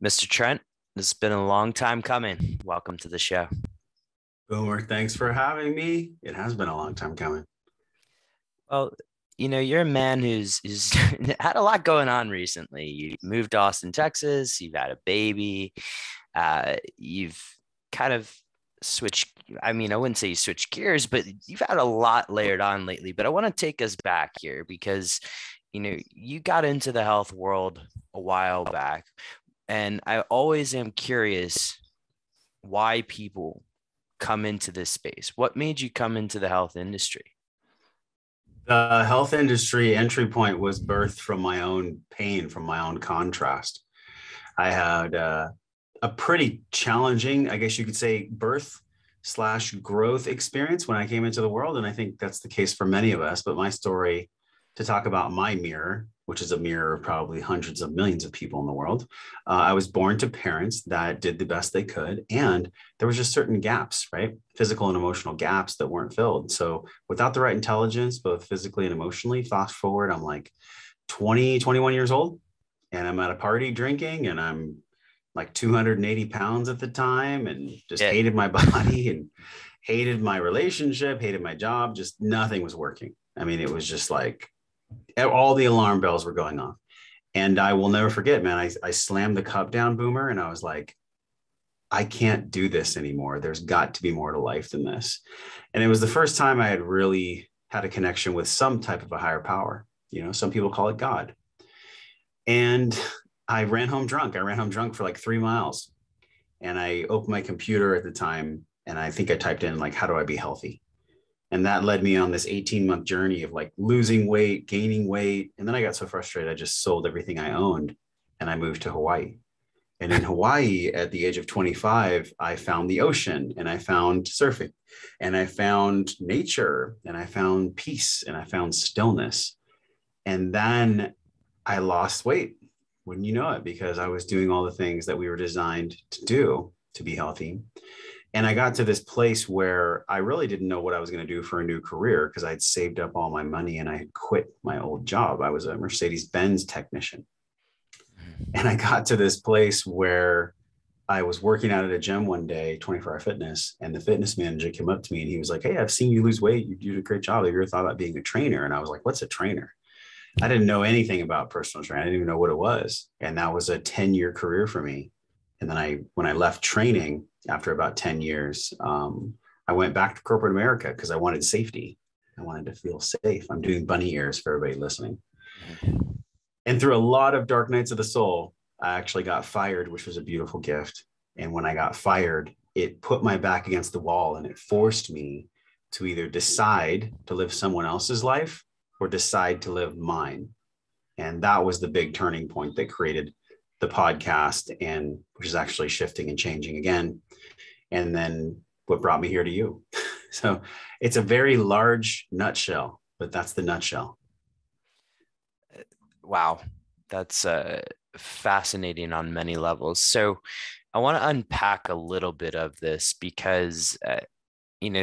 Mr. Trent, it's been a long time coming. Welcome to the show. Boomer, thanks for having me. It has been a long time coming. Well, you're a man who's had a lot going on recently. You moved to Austin, Texas. You've had a baby. You've kind of switched. I mean, I wouldn't say you switched gears, but you've had a lot layered on lately. But I want to take us back here because, you got into the health world a while back. And I always am curious why people come into this space. What made you come into the health industry? The health industry entry point was birthed from my own pain, from my own contrast. I had a pretty challenging, I guess you could say, birth/growth experience when I came into the world. And I think that's the case for many of us. But my story, to talk about my mirror, which is a mirror of probably hundreds of millions of people in the world. I was born to parents that did the best they could. And there was just certain gaps, right? Physical and emotional gaps that weren't filled. So without the right intelligence, both physically and emotionally, fast forward, I'm like 20, 21 years old, and I'm at a party drinking, and I'm like 280 pounds at the time, and just hated my body and hated my relationship, hated my job. Just nothing was working. I mean, it was just like, all the alarm bells were going off. And I will never forget, man, I slammed the cup down, Boomer, and I was like, I can't do this anymore. There's got to be more to life than this. And it was the first time I had really had a connection with some type of a higher power. Some people call it God. And I ran home drunk. I ran home drunk for like 3 miles. And I opened my computer at the time, and I think I typed in, like, how do I be healthy? And that led me on this 18-month journey of like losing weight, gaining weight. And then I got so frustrated, I just sold everything I owned and I moved to Hawaii. And in Hawaii, at the age of 25, I found the ocean, and I found surfing, and I found nature, and I found peace, and I found stillness. And then I lost weight, wouldn't you know it, because I was doing all the things that we were designed to do to be healthy. And I got to this place where I really didn't know what I was going to do for a new career, because I'd saved up all my money and I had quit my old job. I was a Mercedes-Benz technician. And I got to this place where I was working out at a gym one day, 24 Hour Fitness, and the fitness manager came up to me and he was like, "Hey, I've seen you lose weight. You did a great job. Have you ever thought about being a trainer?" And I was like, "What's a trainer?" I didn't know anything about personal training. I didn't even know what it was. And that was a 10-year career for me. And then when I left training after about 10 years, I went back to corporate America because I wanted safety. I wanted to feel safe. I'm doing bunny ears for everybody listening. And through a lot of dark nights of the soul, I actually got fired, which was a beautiful gift. And when I got fired, it put my back against the wall, and it forced me to either decide to live someone else's life or decide to live mine. And that was the big turning point that created the podcast, and which is actually shifting and changing again. And then what brought me here to you. So it's a very large nutshell, but that's the nutshell. Wow. That's fascinating on many levels. So I want to unpack a little bit of this because,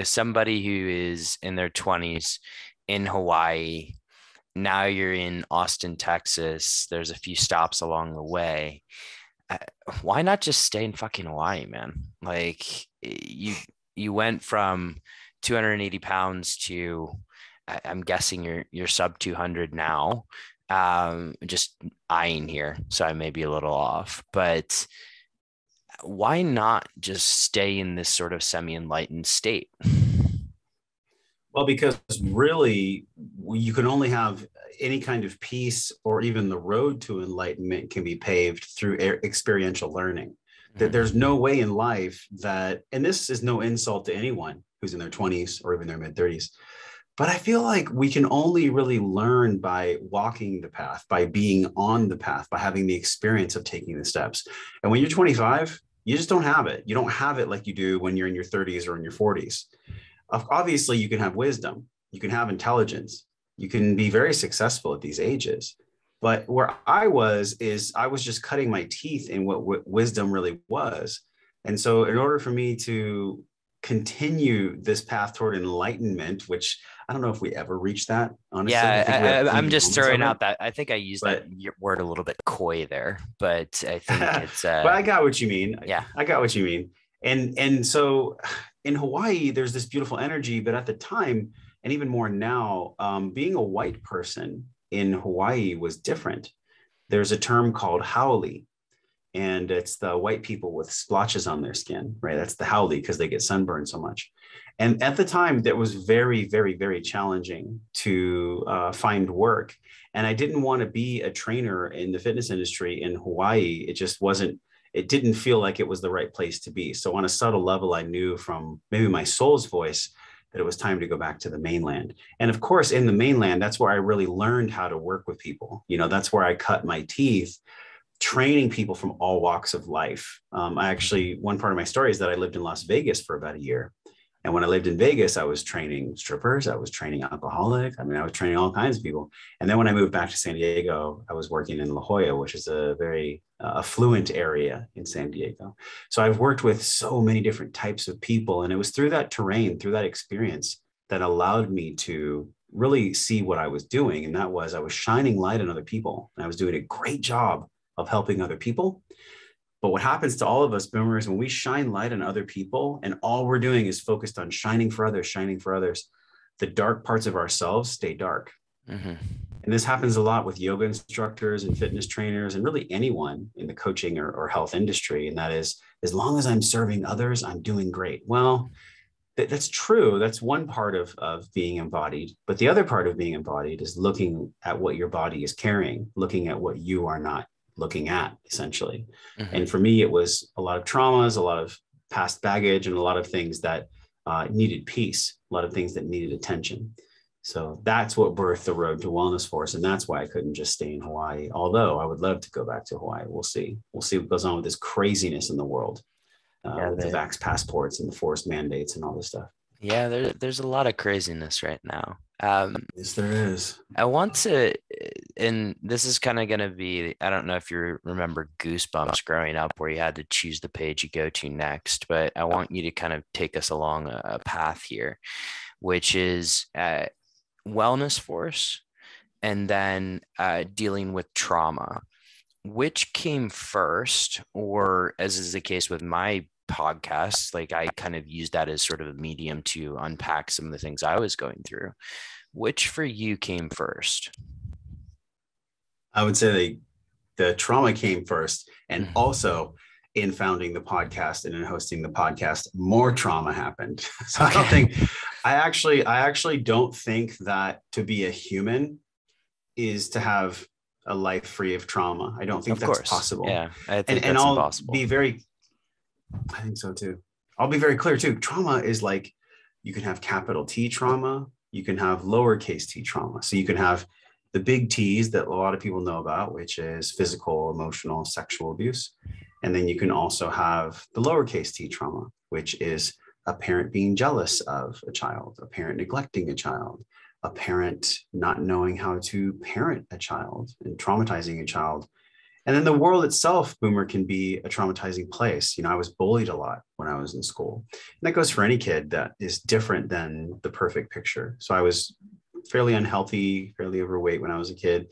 somebody who is in their 20s in Hawaii, now you're in Austin, Texas. There's a few stops along the way. Why not just stay in fucking Hawaii, man? Like you went from 280 pounds to, I'm guessing you're sub 200 now. Just eyeing here, so I may be a little off, but why not just stay in this sort of semi-enlightened state? Well, because really, you can only have any kind of peace, or even the road to enlightenment can be paved through experiential learning. That there's no way in life that, and this is no insult to anyone who's in their 20s or even their mid 30s, but I feel like we can only really learn by walking the path, by being on the path, by having the experience of taking the steps. And when you're 25, you just don't have it. You don't have it like you do when you're in your 30s or in your 40s. Obviously, you can have wisdom, you can have intelligence, you can be very successful at these ages. But where I was just cutting my teeth in what wisdom really was. And so in order for me to continue this path toward enlightenment, which I don't know if we ever reached that, honestly. I think we have Yeah, I'm fleeting just moments of throwing it, out that I think I used that but word a little bit coy there, but I think it's but I got what you mean. yeah. I got what you mean. And so in Hawaii, there's this beautiful energy, but at the time, and even more now, being a white person in Hawaii was different. There's a term called haole, and it's the white people with splotches on their skin, right? That's the haole because they get sunburned so much. And at the time, that was very, very, very challenging to find work. And I didn't want to be a trainer in the fitness industry in Hawaii. It just wasn't, it didn't feel like it was the right place to be. So on a subtle level, I knew from maybe my soul's voice that it was time to go back to the mainland. And of course, in the mainland, that's where I really learned how to work with people. You know, that's where I cut my teeth training people from all walks of life. I actually, one part of my story is that I lived in Las Vegas for about a year. And when I lived in Vegas, I was training strippers, I was training alcoholics. I mean, I was training all kinds of people. And then when I moved back to San Diego, I was working in La Jolla, which is a very affluent area in San Diego. So I've worked with so many different types of people. And it was through that terrain, through that experience that allowed me to really see what I was doing. And that was, I was shining light on other people. And I was doing a great job of helping other people. But what happens to all of us boomers when we shine light on other people and all we're doing is focused on shining for others, the dark parts of ourselves stay dark. Mm-hmm. And this happens a lot with yoga instructors and fitness trainers and really anyone in the coaching or health industry. And that is, as long as I'm serving others, I'm doing great. Well, that's true. That's one part of being embodied. But the other part of being embodied is looking at what your body is carrying, looking at what you are not looking at, essentially. Mm-hmm. And for me, it was a lot of traumas, a lot of past baggage, and a lot of things that needed peace, a lot of things that needed attention. So that's what birthed the Road to Wellness Force. And that's why I couldn't just stay in Hawaii, although I would love to go back to Hawaii. We'll see. We'll see what goes on with this craziness in the world with the vax passports and the forced mandates and all this stuff. Yeah, there's a lot of craziness right now. Yes, there is. I want to, and this is kind of going to be, I don't know if you remember Goosebumps growing up where you had to choose the page you go to next, but I want you to kind of take us along a path here, which is Wellness Force and then dealing with trauma. Which came first, or as is the case with my podcast, like I kind of used that as sort of a medium to unpack some of the things I was going through. Which for you came first? I would say the trauma came first. And also in founding the podcast and in hosting the podcast, more trauma happened. So I don't think, I actually don't think that to be a human is to have a life free of trauma. I don't think that's possible. Yeah, I think that's impossible. I think so too. I'll be very clear too. Trauma is like, you can have capital T trauma, you can have lowercase t trauma. So you can have the big T's that a lot of people know about, which is physical, emotional, sexual abuse. And then you can also have the lowercase t trauma, which is a parent being jealous of a child, a parent neglecting a child, a parent not knowing how to parent a child and traumatizing a child. And then the world itself, Boomer, can be a traumatizing place. You know, I was bullied a lot when I was in school. And that goes for any kid that is different than the perfect picture. So I was fairly unhealthy, fairly overweight when I was a kid,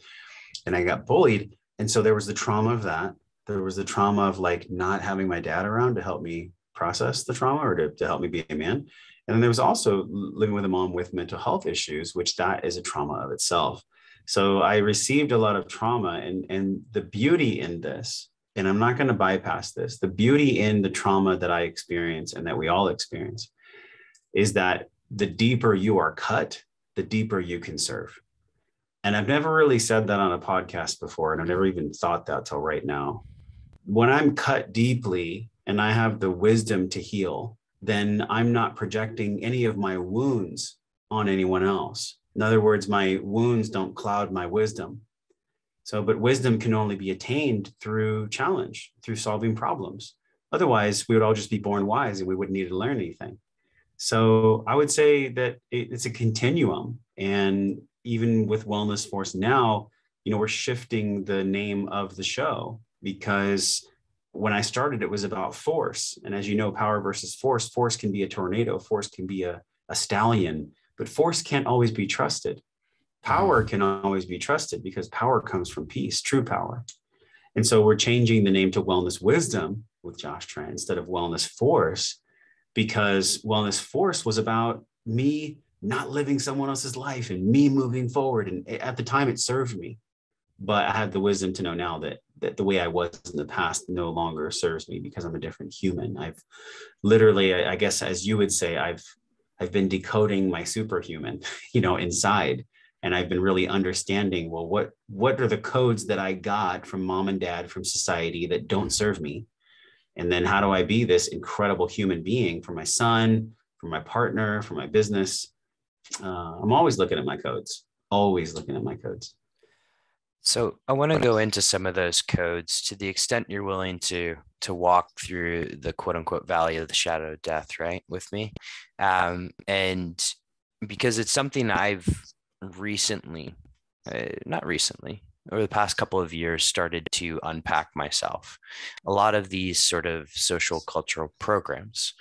and I got bullied. And so there was the trauma of that. There was the trauma of like not having my dad around to help me process the trauma or to help me be a man. And then there was also living with a mom with mental health issues, which that is a trauma of itself. So I received a lot of trauma, and the beauty in this, and I'm not going to bypass this, the beauty in the trauma that I experience and that we all experience is that the deeper you are cut, the deeper you can serve. And I've never really said that on a podcast before, and I've never even thought that till right now. When I'm cut deeply and I have the wisdom to heal, then I'm not projecting any of my wounds on anyone else. In other words, my wounds don't cloud my wisdom. So, but wisdom can only be attained through challenge, through solving problems. Otherwise, we would all just be born wise and we wouldn't need to learn anything. So I would say that it's a continuum. And even with Wellness Force now, you know, we're shifting the name of the show because when I started, it was about force. And as you know, power versus force, force can be a tornado, force can be a stallion, but force can't always be trusted. Power can always be trusted because power comes from peace, true power. And so we're changing the name to Wellness Wisdom with Josh Trent instead of Wellness Force, because Wellness Force was about me not living someone else's life and me moving forward. And at the time it served me, but I have the wisdom to know now that the way I was in the past no longer serves me because I'm a different human. I've literally, I guess, as you would say, I've been decoding my superhuman, inside. And I've been really understanding, well, what are the codes that I got from mom and dad, from society that don't serve me? And then how do I be this incredible human being for my son, for my partner, for my business? I'm always looking at my codes, always looking at my codes. So I want to go into some of those codes to the extent you're willing to walk through the quote unquote valley of the shadow of death, right, with me. And because it's something I've recently, not recently, over the past couple of years, started to unpack myself. A lot of these sort of social cultural programs.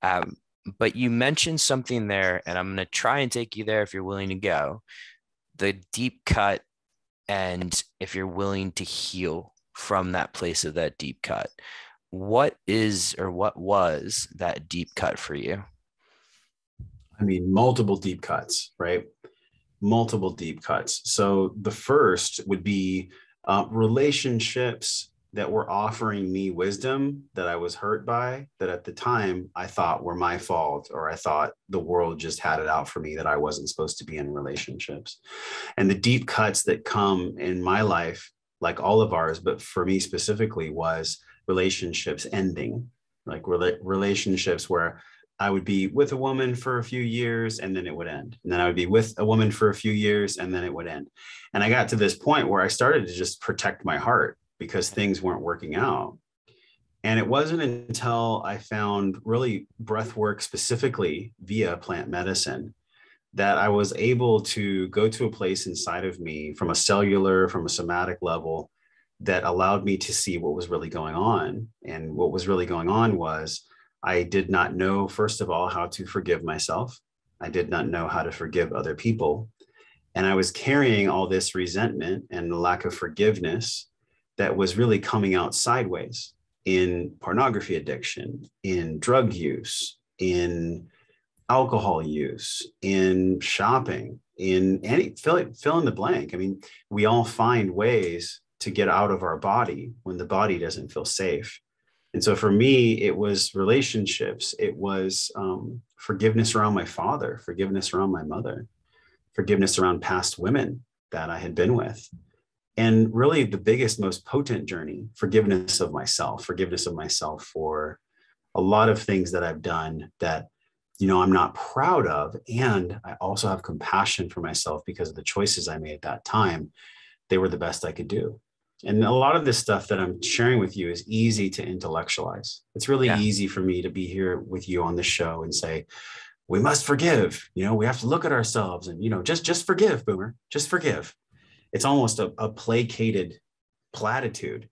But you mentioned something there, and I'm going to try and take you there if you're willing to go. The deep cut, and if you're willing to heal from that place of that deep cut. What is, or what was that deep cut for you? I mean, multiple deep cuts, right? Multiple deep cuts. So the first would be relationships that were offering me wisdom that I was hurt by, that at the time I thought were my fault, or I thought the world just had it out for me, that I wasn't supposed to be in relationships. And the deep cuts that come in my life, like all of ours, but for me specifically, was relationships ending, like relationships where I would be with a woman for a few years and then it would end. And then I would be with a woman for a few years and then it would end. And I got to this point where I started to just protect my heart because things weren't working out. And it wasn't until I found really breath work specifically via plant medicine that I was able to go to a place inside of me from a cellular, from a somatic level that allowed me to see what was really going on. And what was really going on was I did not know, first of all, how to forgive myself. I did not know how to forgive other people. And I was carrying all this resentment and lack of forgiveness that was really coming out sideways in pornography addiction, in drug use, in alcohol use, in shopping, in any fill in the blank. I mean, we all find ways to get out of our body when the body doesn't feel safe. And so for me, it was relationships. It was forgiveness around my father, forgiveness around my mother, forgiveness around past women that I had been with. And really the biggest, most potent journey, forgiveness of myself for a lot of things that I've done that, I'm not proud of. And I also have compassion for myself because of the choices I made at that time. They were the best I could do. And a lot of this stuff that I'm sharing with you is easy to intellectualize. It's really easy for me to be here with you on the show and say, we must forgive, we have to look at ourselves and, just forgive, Boomer, just forgive. It's almost a placated platitude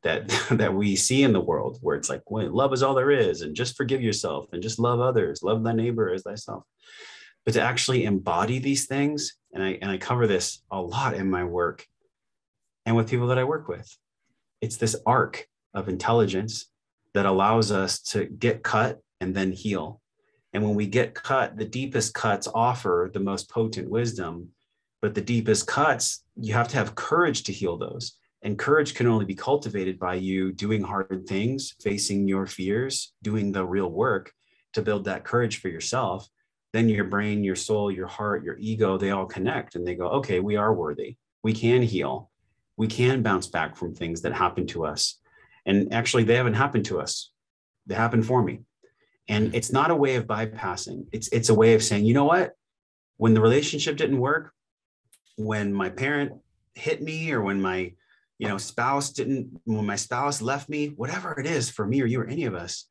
that we see in the world where it's like, well, love is all there is, and just forgive yourself and just love others, love thy neighbor as thyself. But to actually embody these things, and I cover this a lot in my work and with people that I work with, it's this arc of intelligence that allows us to get cut and then heal. And when we get cut, the deepest cuts offer the most potent wisdom, but the deepest cuts, you have to have courage to heal those. And courage can only be cultivated by you doing hard things, facing your fears, doing the real work to build that courage for yourself. Then your brain, your soul, your heart, your ego, they all connect and they go, okay, we are worthy. We can heal. We can bounce back from things that happen to us. And actually, they haven't happened to us. They happened for me. And it's not a way of bypassing. It's a way of saying, you know what? When the relationship didn't work, when my parent hit me, or when my when my spouse left me, whatever it is for me or you or any of us,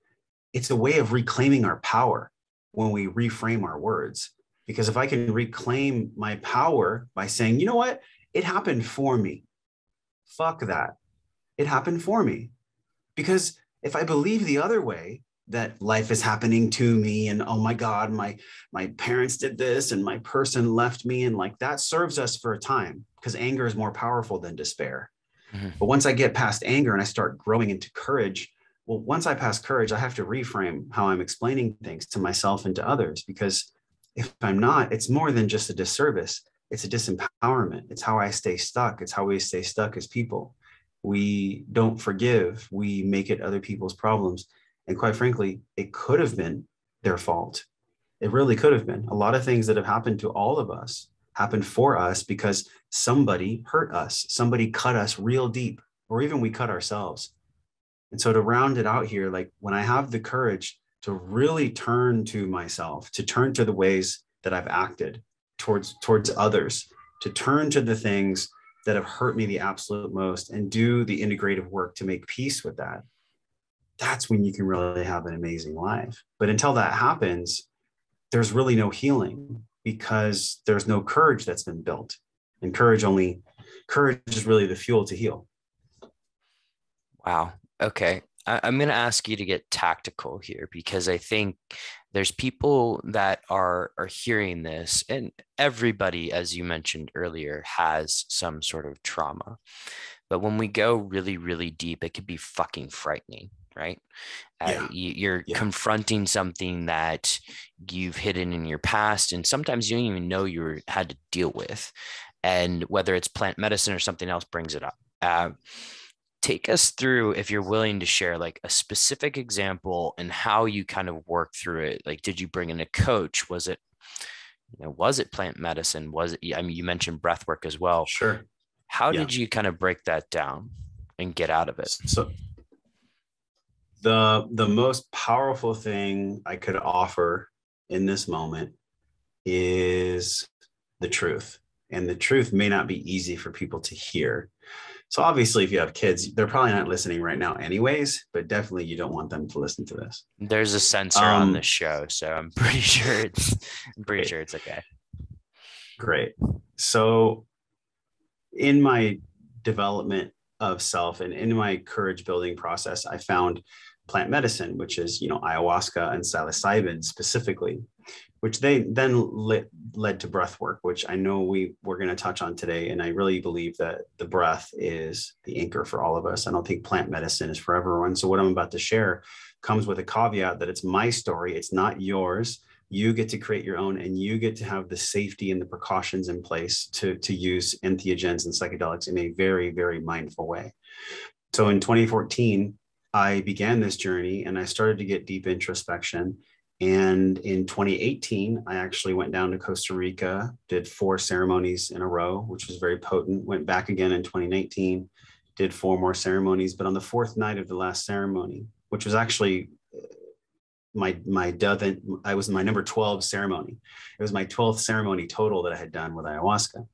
it's a way of reclaiming our power when we reframe our words. Because if I can reclaim my power by saying, you know what? It happened for me. Fuck that. It happened for me. Because if I believe the other way, that life is happening to me, and oh my God, my parents did this and my person left me, and like that serves us for a time because anger is more powerful than despair. But once I get past anger and I start growing into courage, well, once I pass courage, I have to reframe how I'm explaining things to myself and to others, because if I'm not, it's more than just a disservice. It's a disempowerment. It's how I stay stuck. It's how we stay stuck as people. We don't forgive. We make it other people's problems. And quite frankly, it could have been their fault. It really could have been. A lot of things that have happened to all of us happened for us because somebody hurt us. Somebody cut us real deep, or even we cut ourselves. And so to round it out here, like when I have the courage to really turn to myself, to turn to the ways that I've acted towards others, to turn to the things that have hurt me the absolute most and do the integrative work to make peace with that, that's when you can really have an amazing life. But until that happens, there's really no healing because there's no courage that's been built. And courage is really the fuel to heal. Wow. Okay. I'm going to ask you to get tactical here, because I think there's people that are hearing this, and everybody, as you mentioned earlier, has some sort of trauma. But when we go really, really deep, it could be fucking frightening, right? You're confronting something that you've hidden in your past, and sometimes you don't even know you had to deal with. And whether it's plant medicine or something else brings it up. Take us through, if you're willing to share, like a specific example and how you kind of work through it. Like, did you bring in a coach? Was it plant medicine? Was it, I mean, you mentioned breath work as well. Sure. How did you kind of break that down and get out of it? So the most powerful thing I could offer in this moment is the truth. And the truth may not be easy for people to hear. So obviously, if you have kids, they're probably not listening right now anyways, but definitely you don't want them to listen to this. There's a censor on the show, so I'm pretty sure it's okay. Great. So in my development of self and in my courage building process, I found plant medicine, which is, ayahuasca and psilocybin specifically, which they then led to breath work, which I know we're going to touch on today. And I really believe that the breath is the anchor for all of us. I don't think plant medicine is for everyone. So what I'm about to share comes with a caveat that it's my story. It's not yours. You get to create your own, and you get to have the safety and the precautions in place to use entheogens and psychedelics in a very, very mindful way. So in 2014, I began this journey and I started to get deep introspection. And in 2018, I actually went down to Costa Rica, did 4 ceremonies in a row, which was very potent. Went back again in 2019, did 4 more ceremonies. But on the 4th night of the last ceremony, which was actually my number 12 ceremony. It was my 12th ceremony total that I had done with ayahuasca.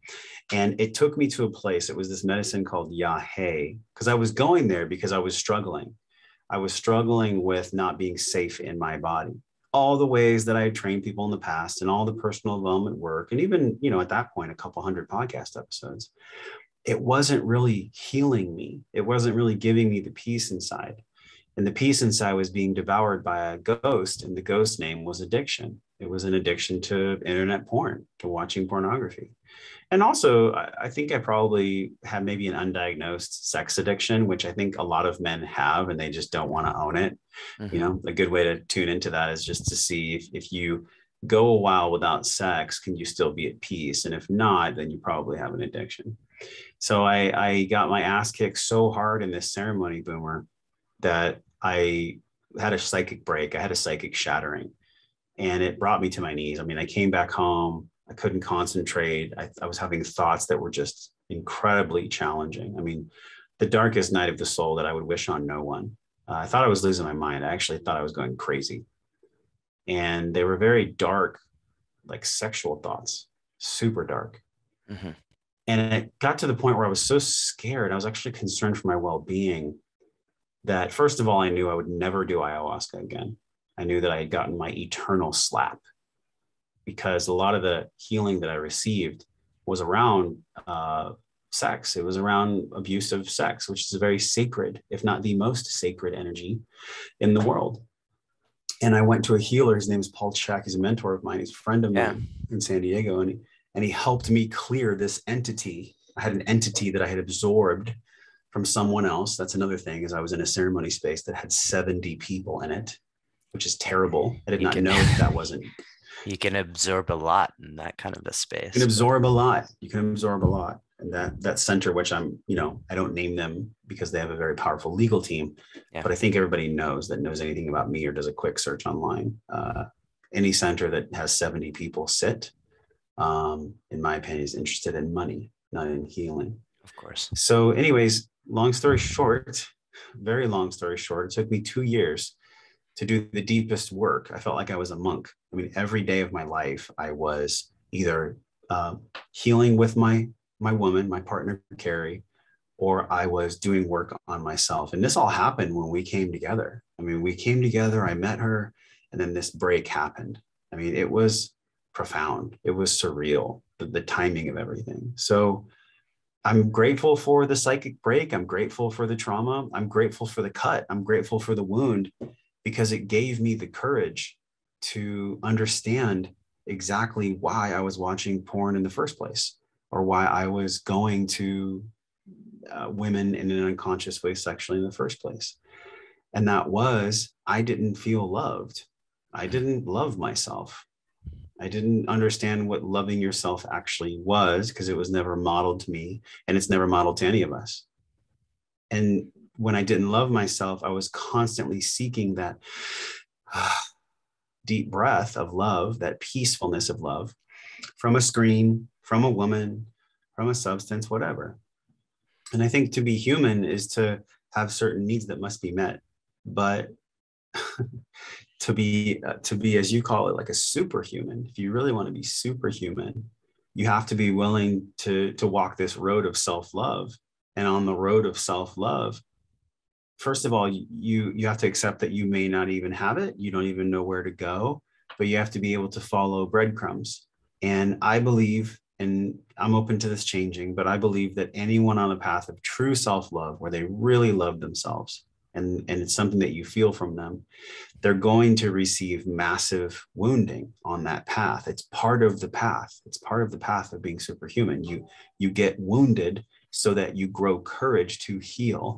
And it took me to a place, it was this medicine called Yahe, because I was going there because I was struggling. I was struggling with not being safe in my body. All the ways that I had trained people in the past and all the personal development work, and even, at that point, a couple hundred podcast episodes, it wasn't really healing me. It wasn't really giving me the peace inside. And the peace inside was being devoured by a ghost, and the ghost name was addiction. It was an addiction to internet porn, to watching pornography. And also, I think I probably had maybe an undiagnosed sex addiction, which I think a lot of men have, and they just don't want to own it. Mm-hmm. A good way to tune into that is just to see if you go a while without sex, can you still be at peace? And if not, then you probably have an addiction. So I got my ass kicked so hard in this ceremony, Boomer, that I had a psychic break. I had a psychic shattering, and it brought me to my knees. I mean, I came back home. I couldn't concentrate. I was having thoughts that were just incredibly challenging. I mean, the darkest night of the soul that I would wish on no one. I thought I was losing my mind. I actually thought I was going crazy. And they were very dark, like sexual thoughts, super dark. Mm-hmm. And it got to the point where I was so scared. I was actually concerned for my well-being that, first of all, I knew I would never do ayahuasca again. I knew that I had gotten my eternal slap, because a lot of the healing that I received was around sex. It was around abuse of sex, which is a very sacred, if not the most sacred energy in the world. And I went to a healer. His name is Paul Chek. He's a mentor of mine. He's a friend of Yeah. mine in San Diego. And he helped me clear this entity. I had an entity that I had absorbed from someone else. That's another thing, is I was in a ceremony space that had 70 people in it, which is terrible. I did not know that wasn't. You can absorb a lot in that kind of a space. You can absorb a lot. You can absorb a lot. And that center, which I'm, I don't name them because they have a very powerful legal team, but I think everybody knows anything about me or does a quick search online. Any center that has 70 people sit, in my opinion, is interested in money, not in healing. Of course. So anyways, long story short, very long story short, it took me 2 years to do the deepest work. I felt like I was a monk. I mean, every day of my life, I was either healing with my woman, my partner, Carrie, or I was doing work on myself. And this all happened when we came together. I mean, we came together, I met her, and then this break happened. I mean, it was profound. It was surreal, the timing of everything. So I'm grateful for the psychic break. I'm grateful for the trauma. I'm grateful for the cut. I'm grateful for the wound, because it gave me the courage to understand exactly why I was watching porn in the first place, or why I was going to women in an unconscious way sexually in the first place. And that was, I didn't feel loved. I didn't love myself. I didn't understand what loving yourself actually was, because it was never modeled to me, and it's never modeled to any of us. And when I didn't love myself, I was constantly seeking that deep breath of love, that peacefulness of love, from a screen, from a woman, from a substance, whatever. And I think to be human is to have certain needs that must be met. But to be, as you call it, like a superhuman, if you really want to be superhuman, you have to be willing to walk this road of self-love. And on the road of self-love, first of all, you have to accept that you may not even have it. You don't even know where to go, but you have to be able to follow breadcrumbs. And I believe, and I'm open to this changing, but I believe that anyone on the path of true self-love, where they really love themselves, and it's something that you feel from them, they're going to receive massive wounding on that path. It's part of the path. It's part of the path of being superhuman. You get wounded so that you grow courage to heal.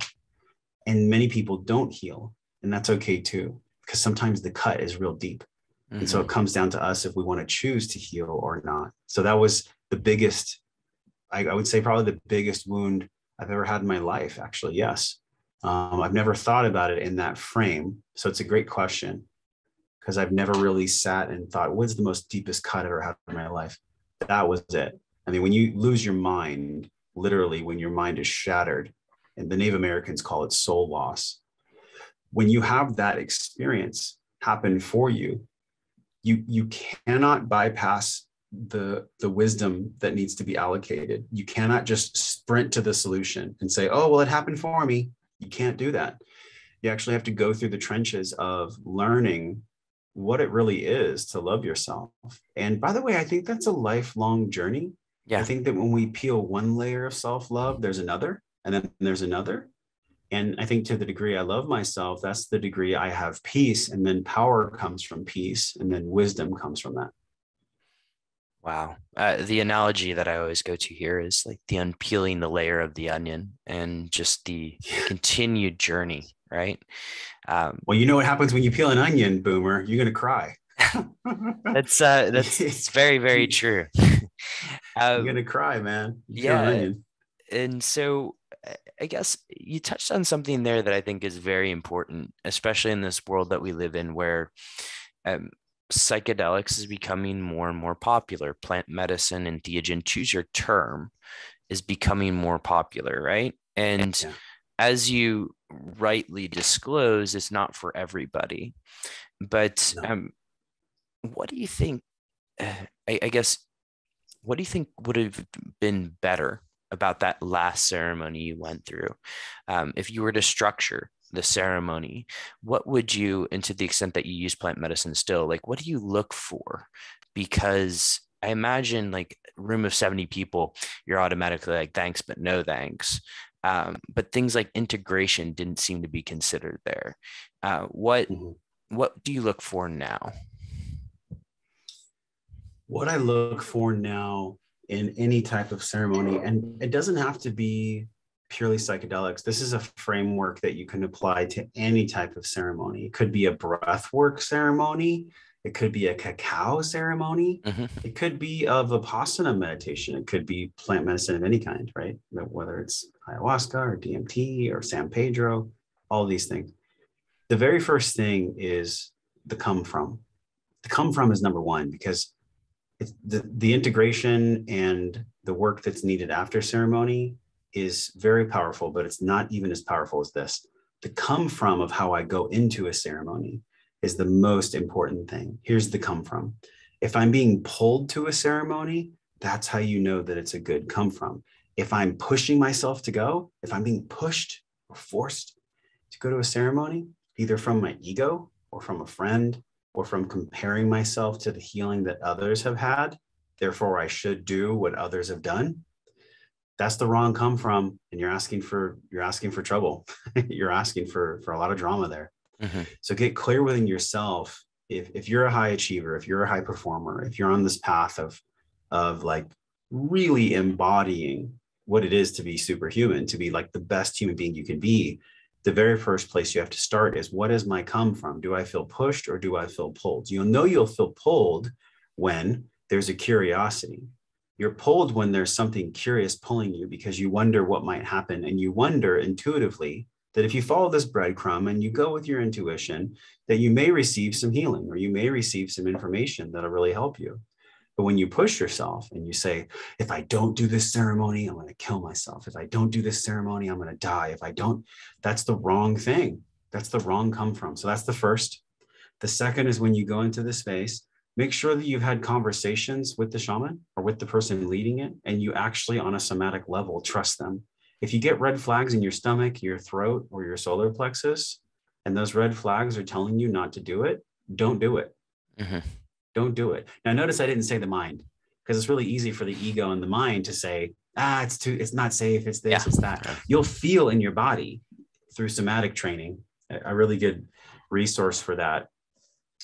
And many people don't heal, and that's okay too, because sometimes the cut is real deep. Mm-hmm. And so it comes down to us if we want to choose to heal or not. So that was the biggest, I would say probably the biggest wound I've ever had in my life, actually. Yes. I've never thought about it in that frame. So it's a great question, because I've never really sat and thought, what's the most deepest cut I've ever had in my life? That was it. I mean, when you lose your mind, literally when your mind is shattered, and the Native Americans call it soul loss. When you have that experience happen for you, you cannot bypass the wisdom that needs to be allocated. You cannot just sprint to the solution and say, oh, well, it happened for me. You can't do that. You actually have to go through the trenches of learning what it really is to love yourself. And by the way, I think that's a lifelong journey. Yeah. I think that when we peel one layer of self-love, there's another. And then there's another. And I think to the degree I love myself, that's the degree I have peace. And then power comes from peace. And then wisdom comes from that. Wow. The analogy that I always go to here is like the unpeeling the layer of the onion, and just the continued journey, right? Well, you know what happens when you peel an onion, Boomer? You're going to cry. That's it's very, very true. You're going to cry, man. You peel an onion. And so I guess you touched on something there that I think is very important, especially in this world that we live in, where psychedelics is becoming more and more popular. Plant medicine, and entheogen, choose your term, is becoming more popular, right? And as you rightly disclose, it's not for everybody. But what do you think, I guess, what do you think would have been better about that last ceremony you went through? If you were to structure the ceremony, what would you, and to the extent that you use plant medicine still, like, what do you look for? Because I imagine like a room of 70 people, you're automatically like, thanks, but no thanks. But things like integration didn't seem to be considered there. What what do you look for now? What I look for now in any type of ceremony, and it doesn't have to be purely psychedelics. This is a framework that you can apply to any type of ceremony. It could be a breathwork ceremony. It could be a cacao ceremony. Mm-hmm. It could be a Vipassana meditation. It could be plant medicine of any kind, right? Whether it's ayahuasca or DMT or San Pedro, all these things. The very first thing is the come from. The come from is number one, because it's the integration and the work that's needed after ceremony is very powerful, but it's not even as powerful as this. The come from of how I go into a ceremony is the most important thing. Here's the come from. If I'm being pulled to a ceremony, that's how you know that it's a good come from. If I'm pushing myself to go, if I'm being pushed or forced to go to a ceremony, either from my ego or from a friend or from comparing myself to the healing that others have had, therefore I should do what others have done, that's the wrong come from, and you're asking for trouble. You're asking for a lot of drama there. Mm-hmm. So get clear within yourself. If you're a high achiever, if you're a high performer, if you're on this path of like really embodying what it is to be superhuman, to be like the best human being you can be, the very first place you have to start is, what is my come from? Do I feel pushed or do I feel pulled? You'll know you'll feel pulled when there's a curiosity. You're pulled when there's something curious pulling you, because you wonder what might happen. And you wonder intuitively that if you follow this breadcrumb and you go with your intuition, that you may receive some healing, or you may receive some information that'll really help you. But when you push yourself and you say, if I don't do this ceremony, I'm going to kill myself. If I don't do this ceremony, I'm going to die. If I don't, that's the wrong thing. That's the wrong come from. So that's the first. The second is, when you go into the space, make sure that you've had conversations with the shaman or with the person leading it, and you actually, on a somatic level, trust them. If you get red flags in your stomach, your throat, or your solar plexus, and those red flags are telling you not to do it, don't do it. Mm-hmm. Don't do it. Now, notice I didn't say the mind, because it's really easy for the ego and the mind to say, it's not safe, it's this, it's that. You'll feel in your body through somatic training. A really good resource for that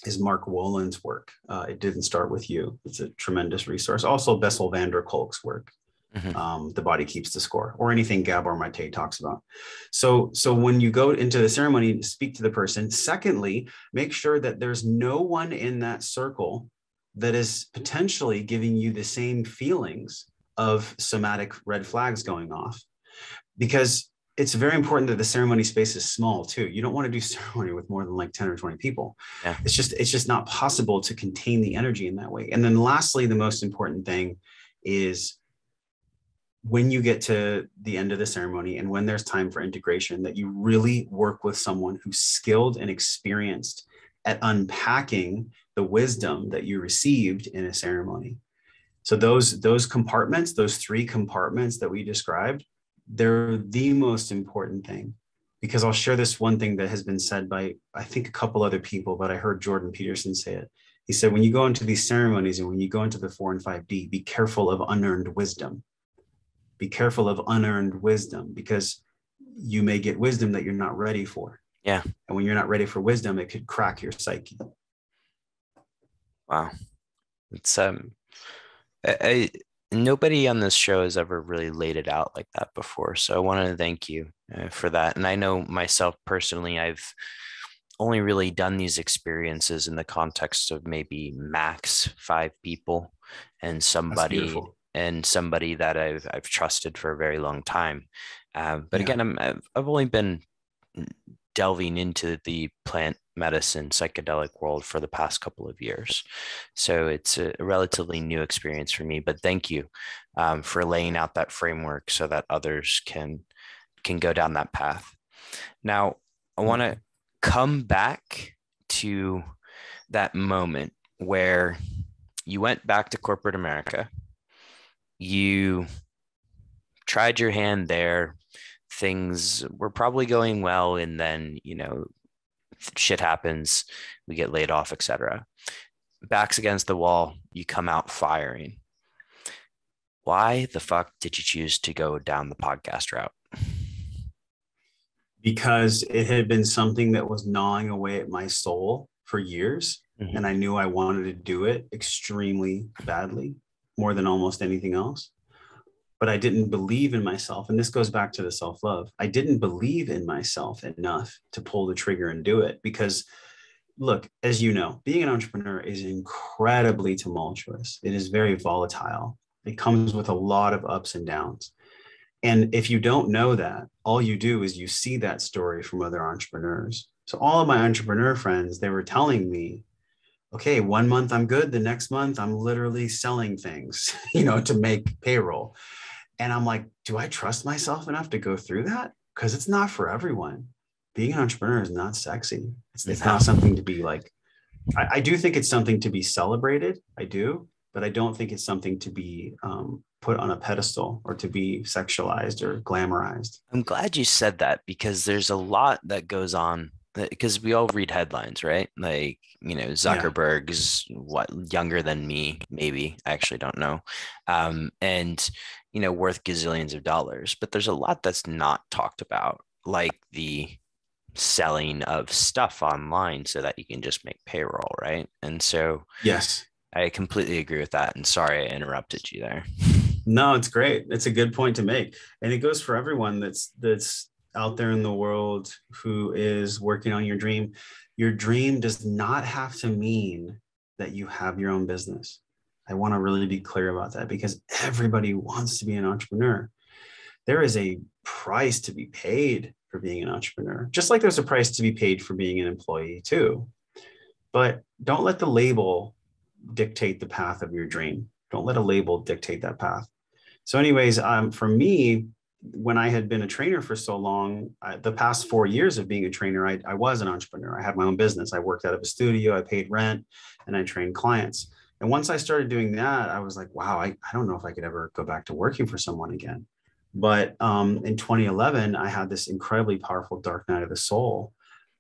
is Mark Wolin's work. It Didn't Start With You. It's a tremendous resource. Also, Bessel van der Kolk's work. Mm-hmm. The Body Keeps the Score, or anything Gabor Mate talks about. So when you go into the ceremony, speak to the person. Secondly, make sure that there's no one in that circle that is potentially giving you the same feelings of somatic red flags going off, because it's very important that the ceremony space is small too. You don't want to do ceremony with more than like 10 or 20 people. Yeah. It's just not possible to contain the energy in that way. And then lastly, the most important thing is, when you get to the end of the ceremony and when there's time for integration, that you really work with someone who's skilled and experienced at unpacking the wisdom that you received in a ceremony. So those compartments, those three compartments that we described, they're the most important thing. Because I'll share this one thing that has been said by, I think, a couple other people, but I heard Jordan Peterson say it. He said, when you go into these ceremonies and when you go into the 4 and 5D, be careful of unearned wisdom. Be careful of unearned wisdom, because you may get wisdom that you're not ready for. Yeah. And when you're not ready for wisdom, it could crack your psyche. Wow. It's nobody on this show has ever really laid it out like that before. So I wanted to thank you for that. And I know myself personally, I've only really done these experiences in the context of maybe max 5 people and somebody that I've trusted for a very long time. But again, I've only been delving into the plant medicine psychedelic world for the past couple of years. So it's a relatively new experience for me, but thank you for laying out that framework so that others can go down that path. Now, I want to come back to that moment where you went back to corporate America. You tried your hand there. Things were probably going well. And then, shit happens. We get laid off, etc. Backs against the wall. You come out firing. Why the fuck did you choose to go down the podcast route? Because it had been something that was gnawing away at my soul for years. Mhm. And I knew I wanted to do it extremely badly, more than almost anything else. But I didn't believe in myself. And this goes back to the self-love. I didn't believe in myself enough to pull the trigger and do it because, look, as you know, being an entrepreneur is incredibly tumultuous. It is very volatile. It comes with a lot of ups and downs. And if you don't know that, all you do is you see that story from other entrepreneurs. So all of my entrepreneur friends, they were telling me, okay, 1 month I'm good. The next month I'm literally selling things, to make payroll. And I'm like, do I trust myself enough to go through that? Because it's not for everyone. Being an entrepreneur is not sexy. It's No. not something to be like, I do think it's something to be celebrated. I do, but I don't think it's something to be put on a pedestal or to be sexualized or glamorized. I'm glad you said that because there's a lot that goes on because we all read headlines, right? Like, Yeah. Zuckerberg is what, younger than me, maybe. I actually don't know. And, worth gazillions of dollars. But there's a lot that's not talked about, like the selling of stuff online so that you can just make payroll, right? And so Yes. I completely agree with that. And sorry I interrupted you there. No, it's great. It's a good point to make. And it goes for everyone that's out there in the world who is working on your dream. Your dream does not have to mean that you have your own business. I want to really be clear about that because everybody wants to be an entrepreneur. There is a price to be paid for being an entrepreneur, just like there's a price to be paid for being an employee too. But don't let the label dictate the path of your dream. Don't let a label dictate that path. So anyways, for me, when I had been a trainer for so long, the past 4 years of being a trainer, I was an entrepreneur. I had my own business. I worked out of a studio, I paid rent, and I trained clients. And once I started doing that, I was like, wow, I don't know if I could ever go back to working for someone again. But in 2011, I had this incredibly powerful dark night of the soul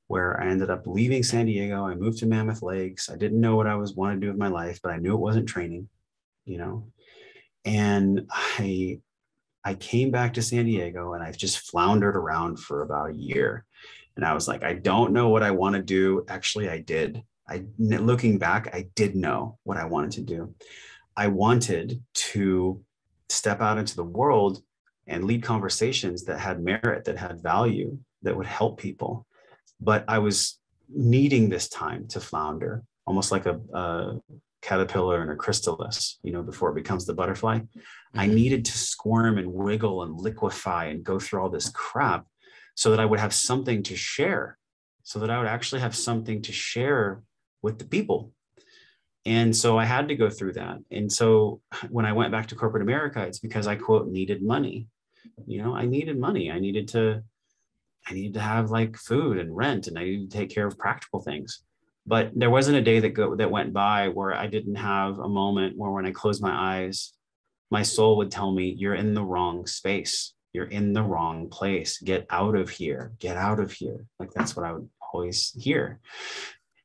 where I ended up leaving San Diego. I moved to Mammoth Lakes. I didn't know what I was wanting to do with my life, but I knew it wasn't training, you know. And I came back to San Diego and I just floundered around for about a year. And I was like, I don't know what I want to do. Actually, I did. Looking back, I did know what I wanted to do. I wanted to step out into the world and lead conversations that had merit, that had value, that would help people. But I was needing this time to flounder, almost like a caterpillar and a chrysalis, before it becomes the butterfly. Mm-hmm. I needed to squirm and wiggle and liquefy and go through all this crap so that I would have something to share, so that I would actually have something to share with the people. And so I had to go through that. And so when I went back to corporate America, it's because I, quote, needed money. I needed money. I needed to have like food and rent, and I needed to take care of practical things. But there wasn't a day that went by where I didn't have a moment where when I closed my eyes, my soul would tell me, you're in the wrong space. You're in the wrong place. Get out of here. Get out of here. Like that's what I would always hear.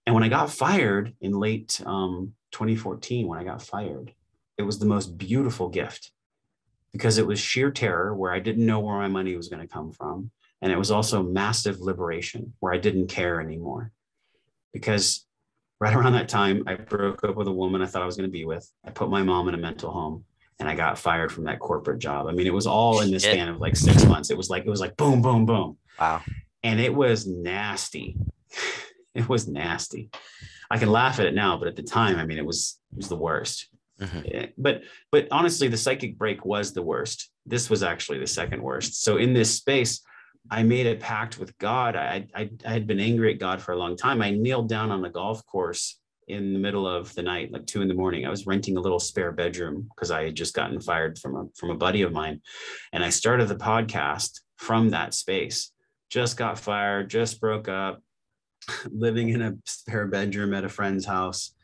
And when I got fired in late 2014, when I got fired, it was the most beautiful gift because it was sheer terror where I didn't know where my money was going to come from. And it was also massive liberation where I didn't care anymore. Because right around that time, I broke up with a woman I thought I was going to be with. I put my mom in a mental home and I got fired from that corporate job. I mean, it was all in the span of like 6 months. It was like boom, boom, boom. Wow. And it was nasty. It was nasty. I can laugh at it now, but at the time, I mean, it was the worst. Mm-hmm. But honestly, the psychic break was the worst. This was actually the second worst. So in this space, I made a pact with God. I had been angry at God for a long time. I kneeled down on the golf course in the middle of the night, like 2 a.m. I was renting a little spare bedroom because I had just gotten fired from a buddy of mine. And I started the podcast from that space. Just got fired, just broke up, living in a spare bedroom at a friend's house,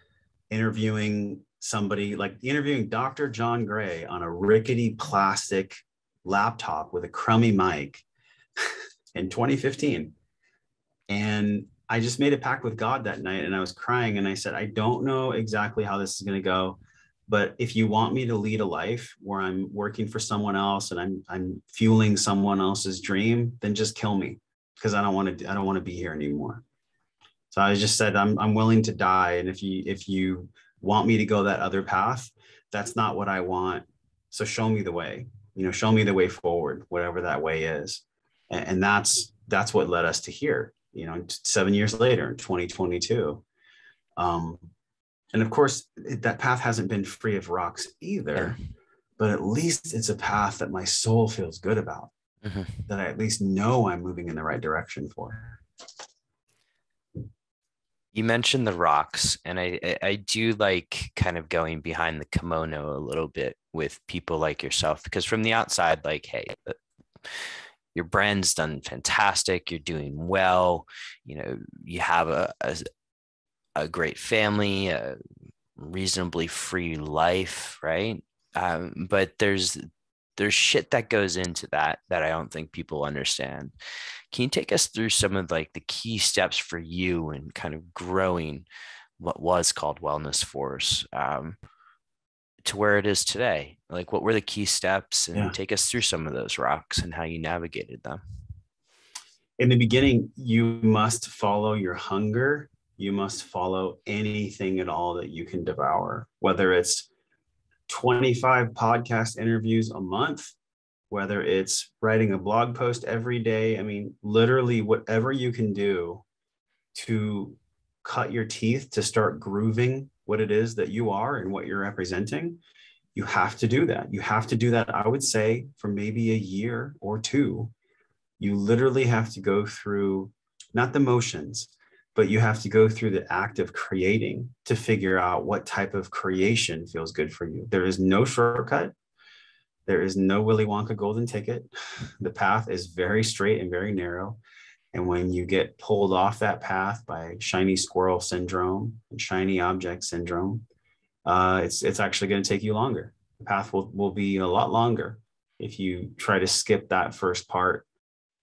interviewing Dr. John Gray on a rickety plastic laptop with a crummy mic in 2015. And I just made a pact with God that night and I was crying and I said, I don't know exactly how this is going to go, but if you want me to lead a life where I'm working for someone else and I'm fueling someone else's dream, then just kill me because I don't want to be here anymore. So I just said, I'm willing to die. And if you want me to go that other path, that's not what I want. So show me the way, show me the way forward, whatever that way is. And that's what led us to here, 7 years later in 2022. And of course, that path hasn't been free of rocks either, but at least it's a path that my soul feels good about, that I at least know I'm moving in the right direction for. You mentioned the rocks, and I do like kind of going behind the kimono a little bit with people like yourself, because from the outside, like, hey, your brand's done fantastic, you're doing well, you have a great family, a reasonably free life, right? But there's shit that goes into that I don't think people understand. Can you take us through some of like the key steps for you in kind of growing what was called Wellness Force to where it is today? Like, what were the key steps, and take us through some of those rocks and how you navigated them. In the beginning, you must follow your hunger. You must follow anything at all that you can devour, whether it's 25 podcast interviews a month, whether it's writing a blog post every day. I mean, literally whatever you can do to cut your teeth to start grooving what it is that you are and what you're representing, you have to do that. You have to do that, I would say, for maybe a year or two. You literally have to go through, not the motions, but you have to go through the act of creating to figure out what type of creation feels good for you. There is no shortcut. There is no Willy Wonka golden ticket. The path is very straight and very narrow. And when you get pulled off that path by shiny squirrel syndrome and shiny object syndrome, it's actually going to take you longer. The path will be a lot longer if you try to skip that first part,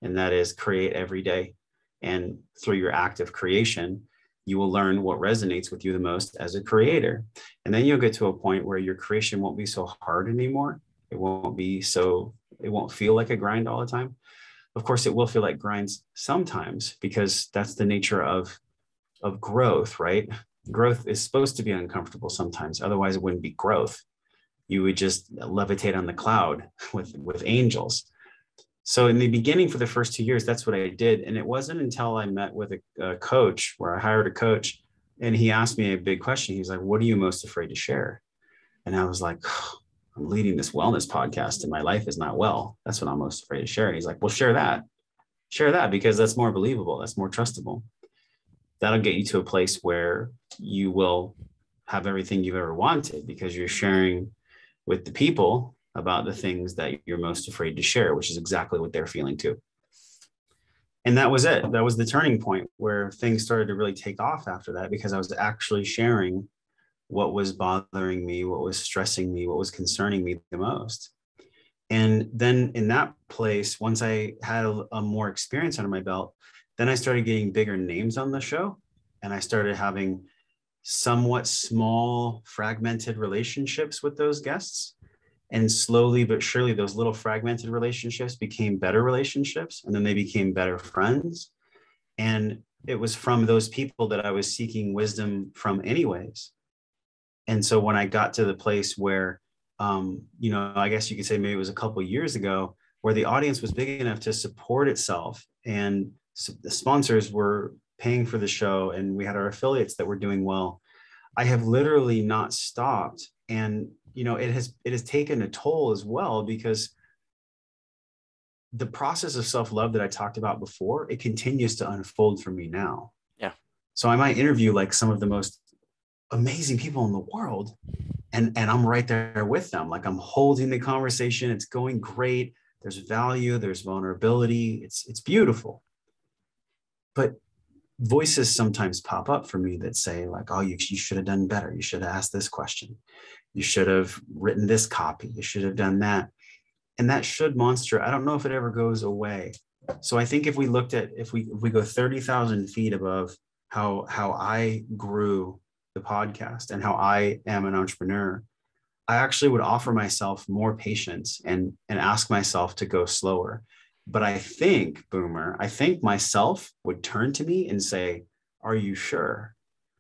and that is create every day. And through your act of creation, you will learn what resonates with you the most as a creator. And then you'll get to a point where your creation won't be so hard anymore. It won't feel like a grind all the time. Of course, it will feel like grinds sometimes, because that's the nature of growth, right? Growth is supposed to be uncomfortable sometimes. Otherwise, it wouldn't be growth. You would just levitate on the cloud with angels. So in the beginning, for the first 2 years, that's what I did. And it wasn't until I met with a coach, where I hired a coach, and he asked me a big question. He's like, what are you most afraid to share? And I was like, I'm leading this wellness podcast and my life is not well. That's what I'm most afraid to share. And he's like, well, share that because that's more believable. That's more trustable. That'll get you to a place where you will have everything you've ever wanted, because you're sharing with the people about the things that you're most afraid to share, which is exactly what they're feeling too. And that was it. That was the turning point where things started to really take off after that, because I was actually sharing what was bothering me, what was stressing me, what was concerning me the most. And then in that place, once I had a more experience under my belt, then I started getting bigger names on the show. And I started having somewhat small, fragmented relationships with those guests. And slowly but surely, those little fragmented relationships became better relationships. And then they became better friends. And it was from those people that I was seeking wisdom from anyways. And so when I got to the place where, I guess you could say maybe it was a couple of years ago, where the audience was big enough to support itself, and the sponsors were paying for the show, and we had our affiliates that were doing well, I have literally not stopped. And, it has taken a toll as well, because the process of self-love that I talked about before, it continues to unfold for me now. Yeah. So I might interview like some of the most amazing people in the world, and I'm right there with them. Like, I'm holding the conversation. It's going great. There's value, there's vulnerability. It's beautiful. But voices sometimes pop up for me that say like, oh, you should have done better. You should have asked this question. You should have written this copy. You should have done that. And that should monster, I don't know if it ever goes away. So I think if we go 30,000 feet above how I grew the podcast and how I am an entrepreneur, I actually would offer myself more patience and ask myself to go slower. But I think, Boomer, myself would turn to me and say, are you sure?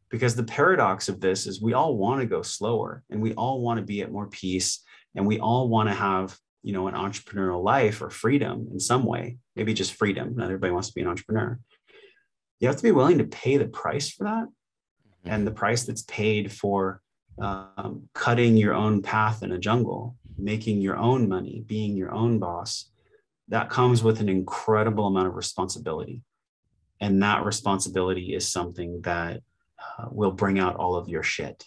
Because the paradox of this is we all want to go slower, and we all want to be at more peace, and we all want to have, an entrepreneurial life or freedom in some way, maybe just freedom. Not everybody wants to be an entrepreneur. You have to be willing to pay the price for that. And the price that's paid for cutting your own path in a jungle, making your own money, being your own boss, that comes with an incredible amount of responsibility. And that responsibility is something that will bring out all of your shit.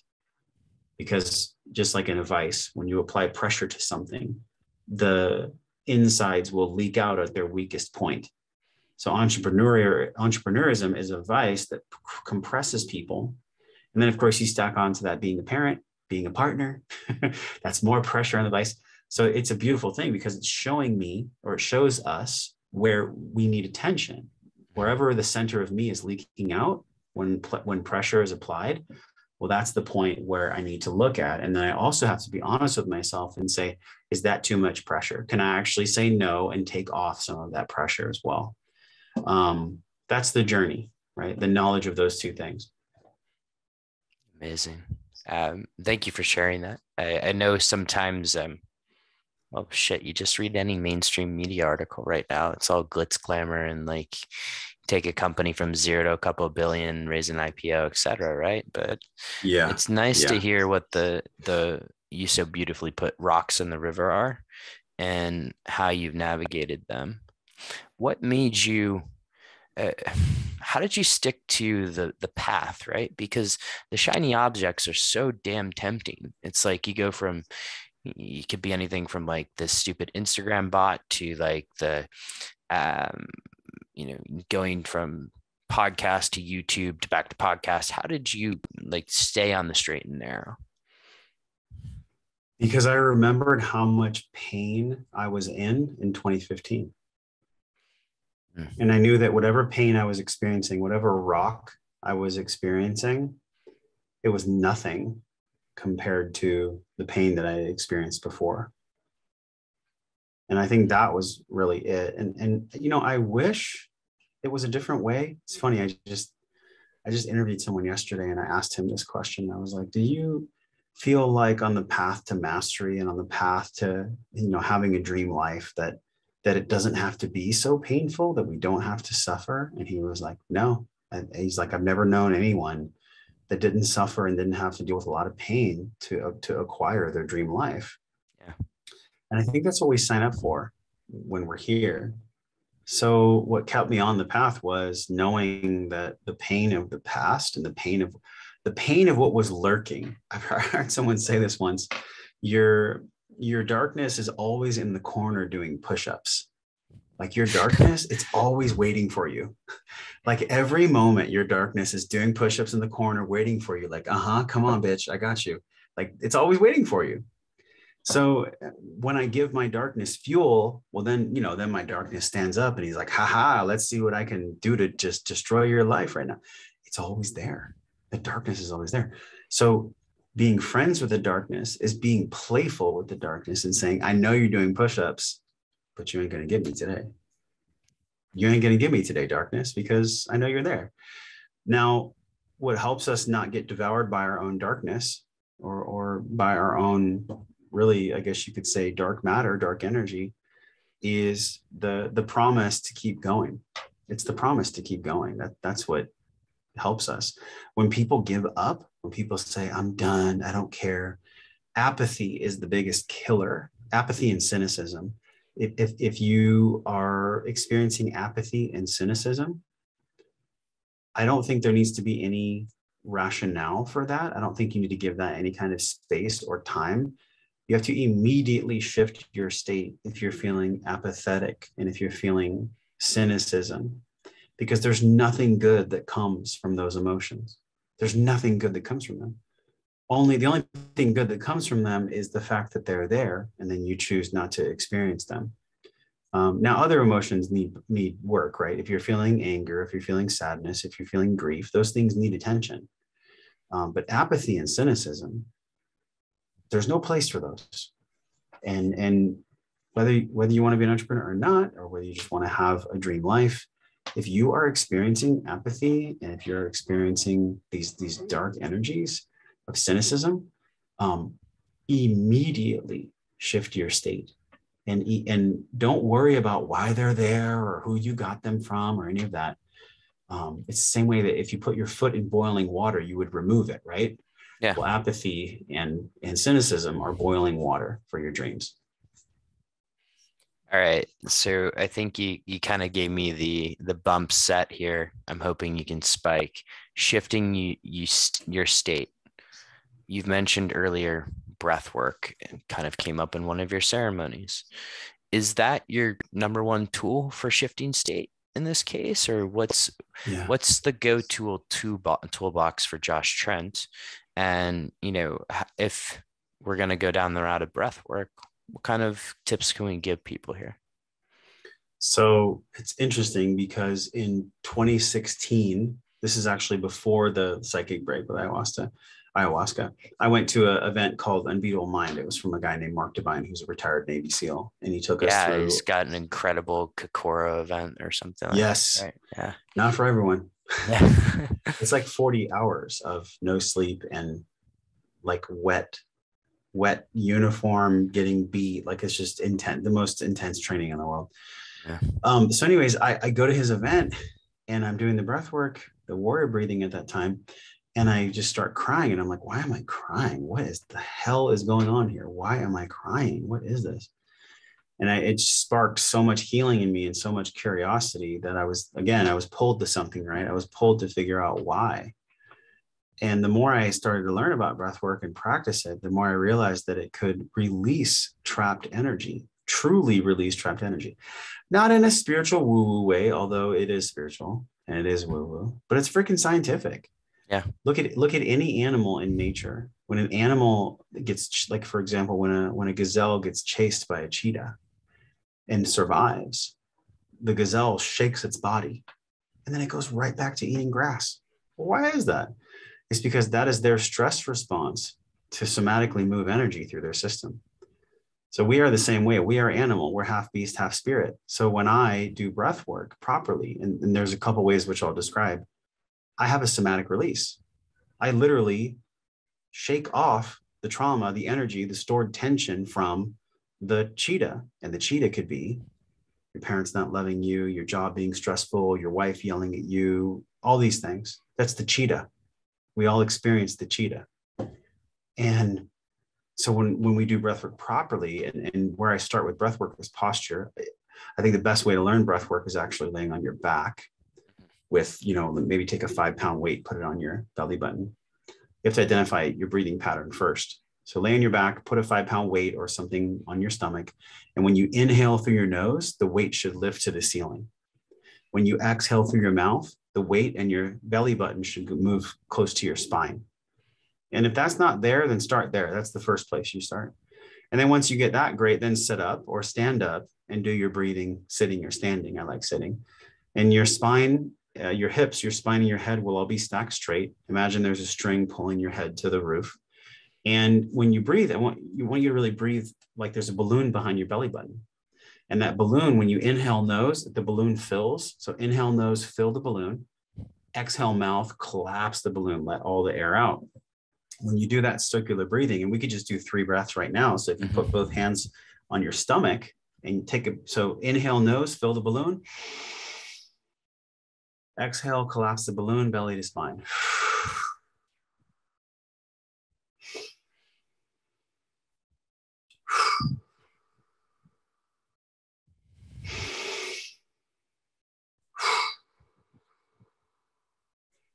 Because just like in a vice, when you apply pressure to something, the insides will leak out at their weakest point. So entrepreneurism is a vice that compresses people. And then, of course, you stack onto that being a parent, being a partner. That's more pressure on the vice. So it's a beautiful thing because it's showing me, or it shows us, where we need attention. Wherever the center of me is leaking out when pressure is applied, well, that's the point where I need to look at. And then I also have to be honest with myself and say, is that too much pressure? Can I actually say no and take off some of that pressure as well? That's the journey, right? The knowledge of those two things. Amazing. Thank you for sharing that. I know sometimes, well, shit, you just read any mainstream media article right now. It's all glitz, glamour, and like take a company from zero to a couple of billion, raise an IPO, et cetera, right? But yeah, it's nice to hear what the you so beautifully put rocks in the river are and how you've navigated them. What made you how did you stick to the path, right? Because the shiny objects are so damn tempting. It's like you could be anything from like this stupid Instagram bot to like the going from podcast to YouTube to back to podcast. How did you like stay on the straight and narrow? Because I remembered how much pain I was in 2015. And I knew that whatever pain I was experiencing, whatever rock I was experiencing, it was nothing compared to the pain that I had experienced before. And I think that was really it. And I wish it was a different way. It's funny. I just interviewed someone yesterday and I asked him this question. I was like, do you feel like on the path to mastery and on the path to, having a dream life that it doesn't have to be so painful, that we don't have to suffer? And he was like, no. And he's like, I've never known anyone that didn't suffer and didn't have to deal with a lot of pain to acquire their dream life. Yeah. And I think that's what we sign up for when we're here. So what kept me on the path was knowing that the pain of the past and the pain of what was lurking. I've heard someone say this once, your darkness is always in the corner doing push-ups. Like your darkness, it's always waiting for you. Like every moment your darkness is doing push-ups in the corner, waiting for you. Like, come on, bitch, I got you. Like it's always waiting for you. So when I give my darkness fuel, well, then my darkness stands up and he's like, haha, let's see what I can do to just destroy your life right now. It's always there. The darkness is always there. So being friends with the darkness is being playful with the darkness and saying, I know you're doing push-ups, but you ain't going to get me today. You ain't going to get me today, darkness, because I know you're there. Now, what helps us not get devoured by our own darkness or by our own, really, I guess you could say, dark matter, dark energy, is the promise to keep going. It's the promise to keep going. That's what helps us. When people give up, when people say, I'm done, I don't care, apathy is the biggest killer. Apathy and cynicism. If you are experiencing apathy and cynicism, I don't think there needs to be any rationale for that. I don't think you need to give that any kind of space or time. You have to immediately shift your state if you're feeling apathetic and if you're feeling cynicism, because there's nothing good that comes from those emotions. There's nothing good that comes from them. The only thing good that comes from them is the fact that they're there, and then you choose not to experience them. Now, other emotions need work, right? If you're feeling anger, if you're feeling sadness, if you're feeling grief, those things need attention. But apathy and cynicism, there's no place for those. And whether you want to be an entrepreneur or not, or whether you just want to have a dream life, If you are experiencing apathy, and if you're experiencing these dark energies of cynicism, immediately shift your state, and don't worry about why they're there or who you got them from or any of that. It's the same way that if you put your foot in boiling water, you would remove it, right? Yeah. Well, apathy and cynicism are boiling water for your dreams. All right. So I think you kind of gave me the bump set here. I'm hoping you can spike. Shifting your state. You've mentioned earlier breath work and kind of came up in one of your ceremonies. Is that your number one tool for shifting state in this case, or what's the go-to toolbox for Josh Trent? And if we're going to go down the route of breath work, what kind of tips can we give people here? So it's interesting because in 2016, this is actually before the psychic break with ayahuasca. I went to an event called Unbeatable Mind. It was from a guy named Mark Devine, who's a retired Navy SEAL, and he took us through. He's got an incredible Kokoro event or something. Yes, right? Yeah, not for everyone. Yeah. It's like 40 hours of no sleep and like wet uniform, getting beat. Like it's just intense, the most intense training in the world. Yeah. So anyways, I go to his event and I'm doing the breath work, the warrior breathing at that time. And I just start crying. And I'm like, why am I crying? What is the hell is going on here? Why am I crying? What is this? And it sparked so much healing in me and so much curiosity that I was pulled to something, right? I was pulled to figure out why. And the more I started to learn about breath work and practice it, the more I realized that it could release trapped energy, truly release trapped energy. Not in a spiritual woo-woo way, although it is spiritual and it is woo-woo, but it's freaking scientific. Yeah. Look at any animal in nature. When an animal gets, like, for example, when a gazelle gets chased by a cheetah and survives, the gazelle shakes its body and then it goes right back to eating grass. Well, why is that? It's because that is their stress response to somatically move energy through their system. So we are the same way. We are animal. We're half beast, half spirit. So when I do breath work properly, and there's a couple ways which I'll describe, I have a somatic release. I literally shake off the trauma, the energy, the stored tension from the cheetah. And the cheetah could be your parents not loving you, your job being stressful, your wife yelling at you, all these things. That's the cheetah. We all experience the cheetah. And so when we do breathwork properly, and where I start with breathwork is posture, I think the best way to learn breathwork is actually laying on your back with, maybe take a 5-pound weight, put it on your belly button. You have to identify your breathing pattern first. So lay on your back, put a 5-pound weight or something on your stomach. And when you inhale through your nose, the weight should lift to the ceiling. When you exhale through your mouth, the weight and your belly button should move close to your spine. And if that's not there, then start there. That's the first place you start. And then once you get that, great, then sit up or stand up and do your breathing, sitting or standing. I like sitting. And your spine, your hips, your spine, and your head will all be stacked straight. Imagine there's a string pulling your head to the roof. And when you breathe, I want you to really breathe like there's a balloon behind your belly button. And that balloon, when you inhale nose, the balloon fills. So inhale nose, fill the balloon. Exhale mouth, collapse the balloon, let all the air out. When you do that circular breathing, and we could just do 3 breaths right now. So if you put both hands on your stomach and so inhale nose, fill the balloon. Exhale, collapse the balloon, belly to spine.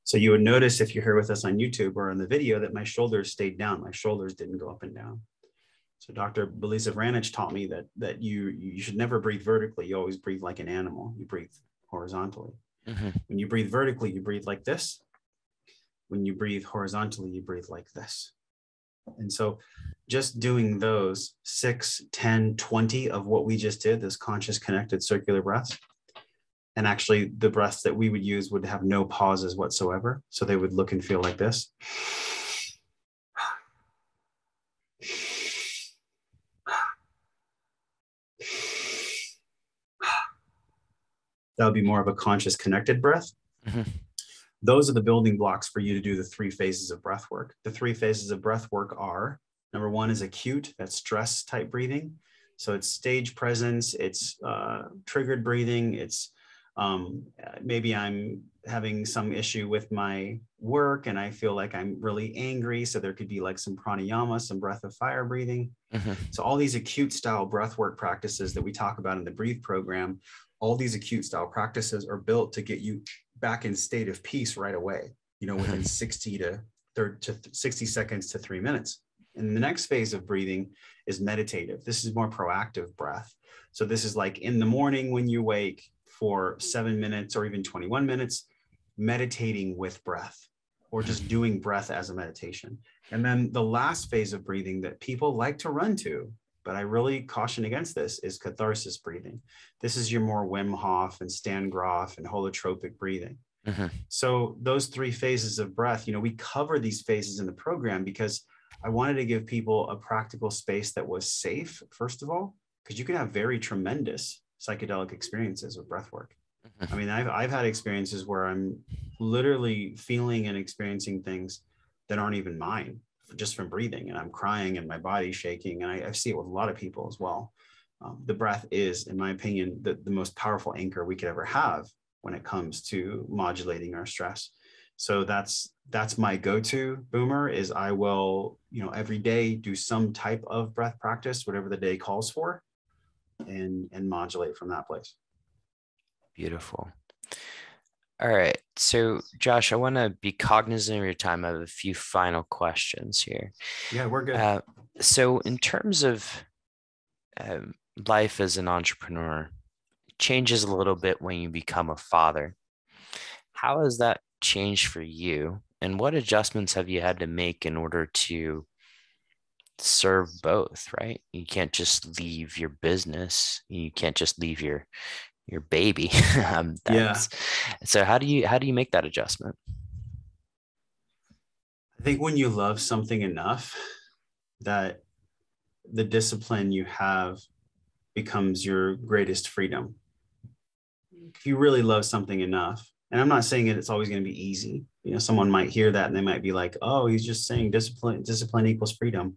So you would notice if you're here with us on YouTube or on the video that my shoulders stayed down. My shoulders didn't go up and down. So Dr. Belisa Vranich taught me that you should never breathe vertically. You always breathe like an animal. You breathe horizontally. Mm-hmm. When you breathe vertically, you breathe like this. When you breathe horizontally, you breathe like this. And so just doing those 6, 10, 20 of what we just did, this conscious connected circular breaths, and actually the breaths that we would use would have no pauses whatsoever. So they would look and feel like this. That would be more of a conscious connected breath. Mm-hmm. Those are the building blocks for you to do the 3 phases of breath work. The 3 phases of breath work are, number 1 is acute, that's stress type breathing. So it's stage presence, it's triggered breathing, it's maybe I'm having some issue with my work and I feel like I'm really angry. So there could be like some pranayama, some breath of fire breathing. Mm-hmm. So all these acute style breath work practices that we talk about in the Breathe program, all these acute style practices are built to get you back in state of peace right away, within 60 seconds to 3 minutes. And the next phase of breathing is meditative. This is more proactive breath. So this is like in the morning when you wake for 7 minutes or even 21 minutes, meditating with breath or just doing breath as a meditation. And then the last phase of breathing that people like to run to, but I really caution against this, is catharsis breathing. This is your more Wim Hof and Stan Grof and holotropic breathing. Mm-hmm. So those 3 phases of breath, we cover these phases in the program because I wanted to give people a practical space that was safe, first of all, because you can have very tremendous psychedelic experiences with breath work. Mm-hmm. I mean, I've had experiences where I'm literally feeling and experiencing things that aren't even mine just from breathing, and I'm crying and my body's shaking. And I see it with a lot of people as well. The breath is, in my opinion, the most powerful anchor we could ever have when it comes to modulating our stress. So that's my go-to, Boomer, is I will, every day do some type of breath practice, whatever the day calls for, and modulate from that place. Beautiful. All right. So, Josh, I want to be cognizant of your time. I have a few final questions here. Yeah, we're good. So, in terms of life as an entrepreneur, it changes a little bit when you become a father. How has that changed for you? And what adjustments have you had to make in order to serve both, right? You can't just leave your business. You can't just leave your baby. Yeah. So how do you make that adjustment? I think when you love something enough that the discipline you have becomes your greatest freedom. If you really love something enough, and I'm not saying it's always going to be easy. Someone might hear that and they might be like, oh, he's just saying discipline equals freedom.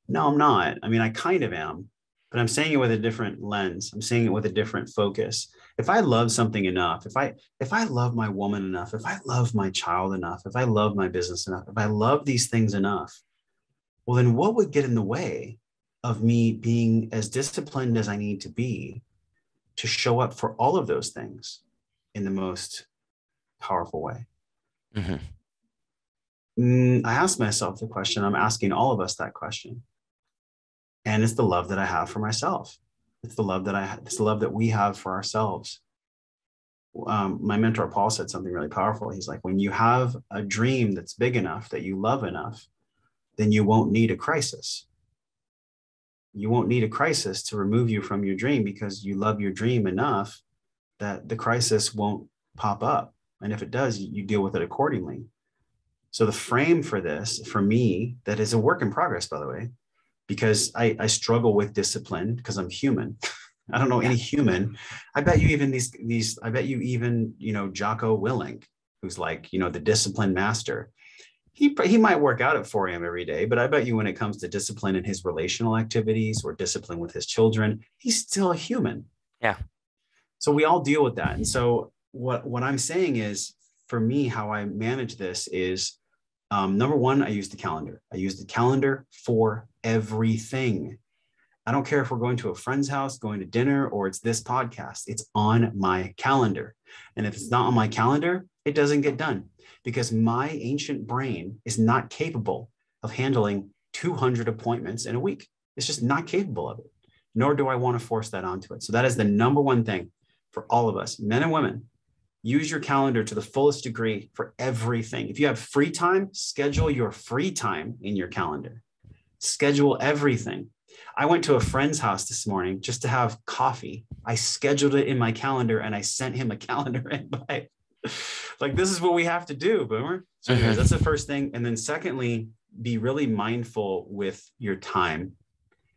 No, I'm not. I mean, I kind of am, but I'm saying it with a different lens. I'm saying it with a different focus. If I love something enough, if I love my woman enough, if I love my child enough, if I love my business enough, if I love these things enough, well, then what would get in the way of me being as disciplined as I need to be to show up for all of those things in the most powerful way? Mm-hmm. I asked myself the question. I'm asking all of us that question. And it's the love that I have for myself. It's the love that we have for ourselves. My mentor, Paul, said something really powerful. He's like, when you have a dream that's big enough, that you love enough, then you won't need a crisis. You won't need a crisis to remove you from your dream because you love your dream enough that the crisis won't pop up. And if it does, you deal with it accordingly. So the frame for this, for me, that is a work in progress, by the way, because I struggle with discipline because I'm human. I don't know any human. I bet you even Jocko Willink, who's like, the discipline master. He might work out at 4 a.m. every day, but I bet you when it comes to discipline in his relational activities or discipline with his children, he's still a human. Yeah. So we all deal with that. And so what I'm saying is, for me, how I manage this is, number 1, I use the calendar. I use the calendar for everything. I don't care if we're going to a friend's house, going to dinner, or it's this podcast. It's on my calendar. And if it's not on my calendar, it doesn't get done because my ancient brain is not capable of handling 200 appointments in a week. It's just not capable of it, nor do I want to force that onto it. So that is the number 1 thing for all of us, men and women. Use your calendar to the fullest degree for everything. If you have free time, schedule your free time in your calendar. Schedule everything. I went to a friend's house this morning just to have coffee. I scheduled it in my calendar and I sent him a calendar invite. Like, this is what we have to do, Boomer. So anyways, that's the first thing. And then secondly, be really mindful with your time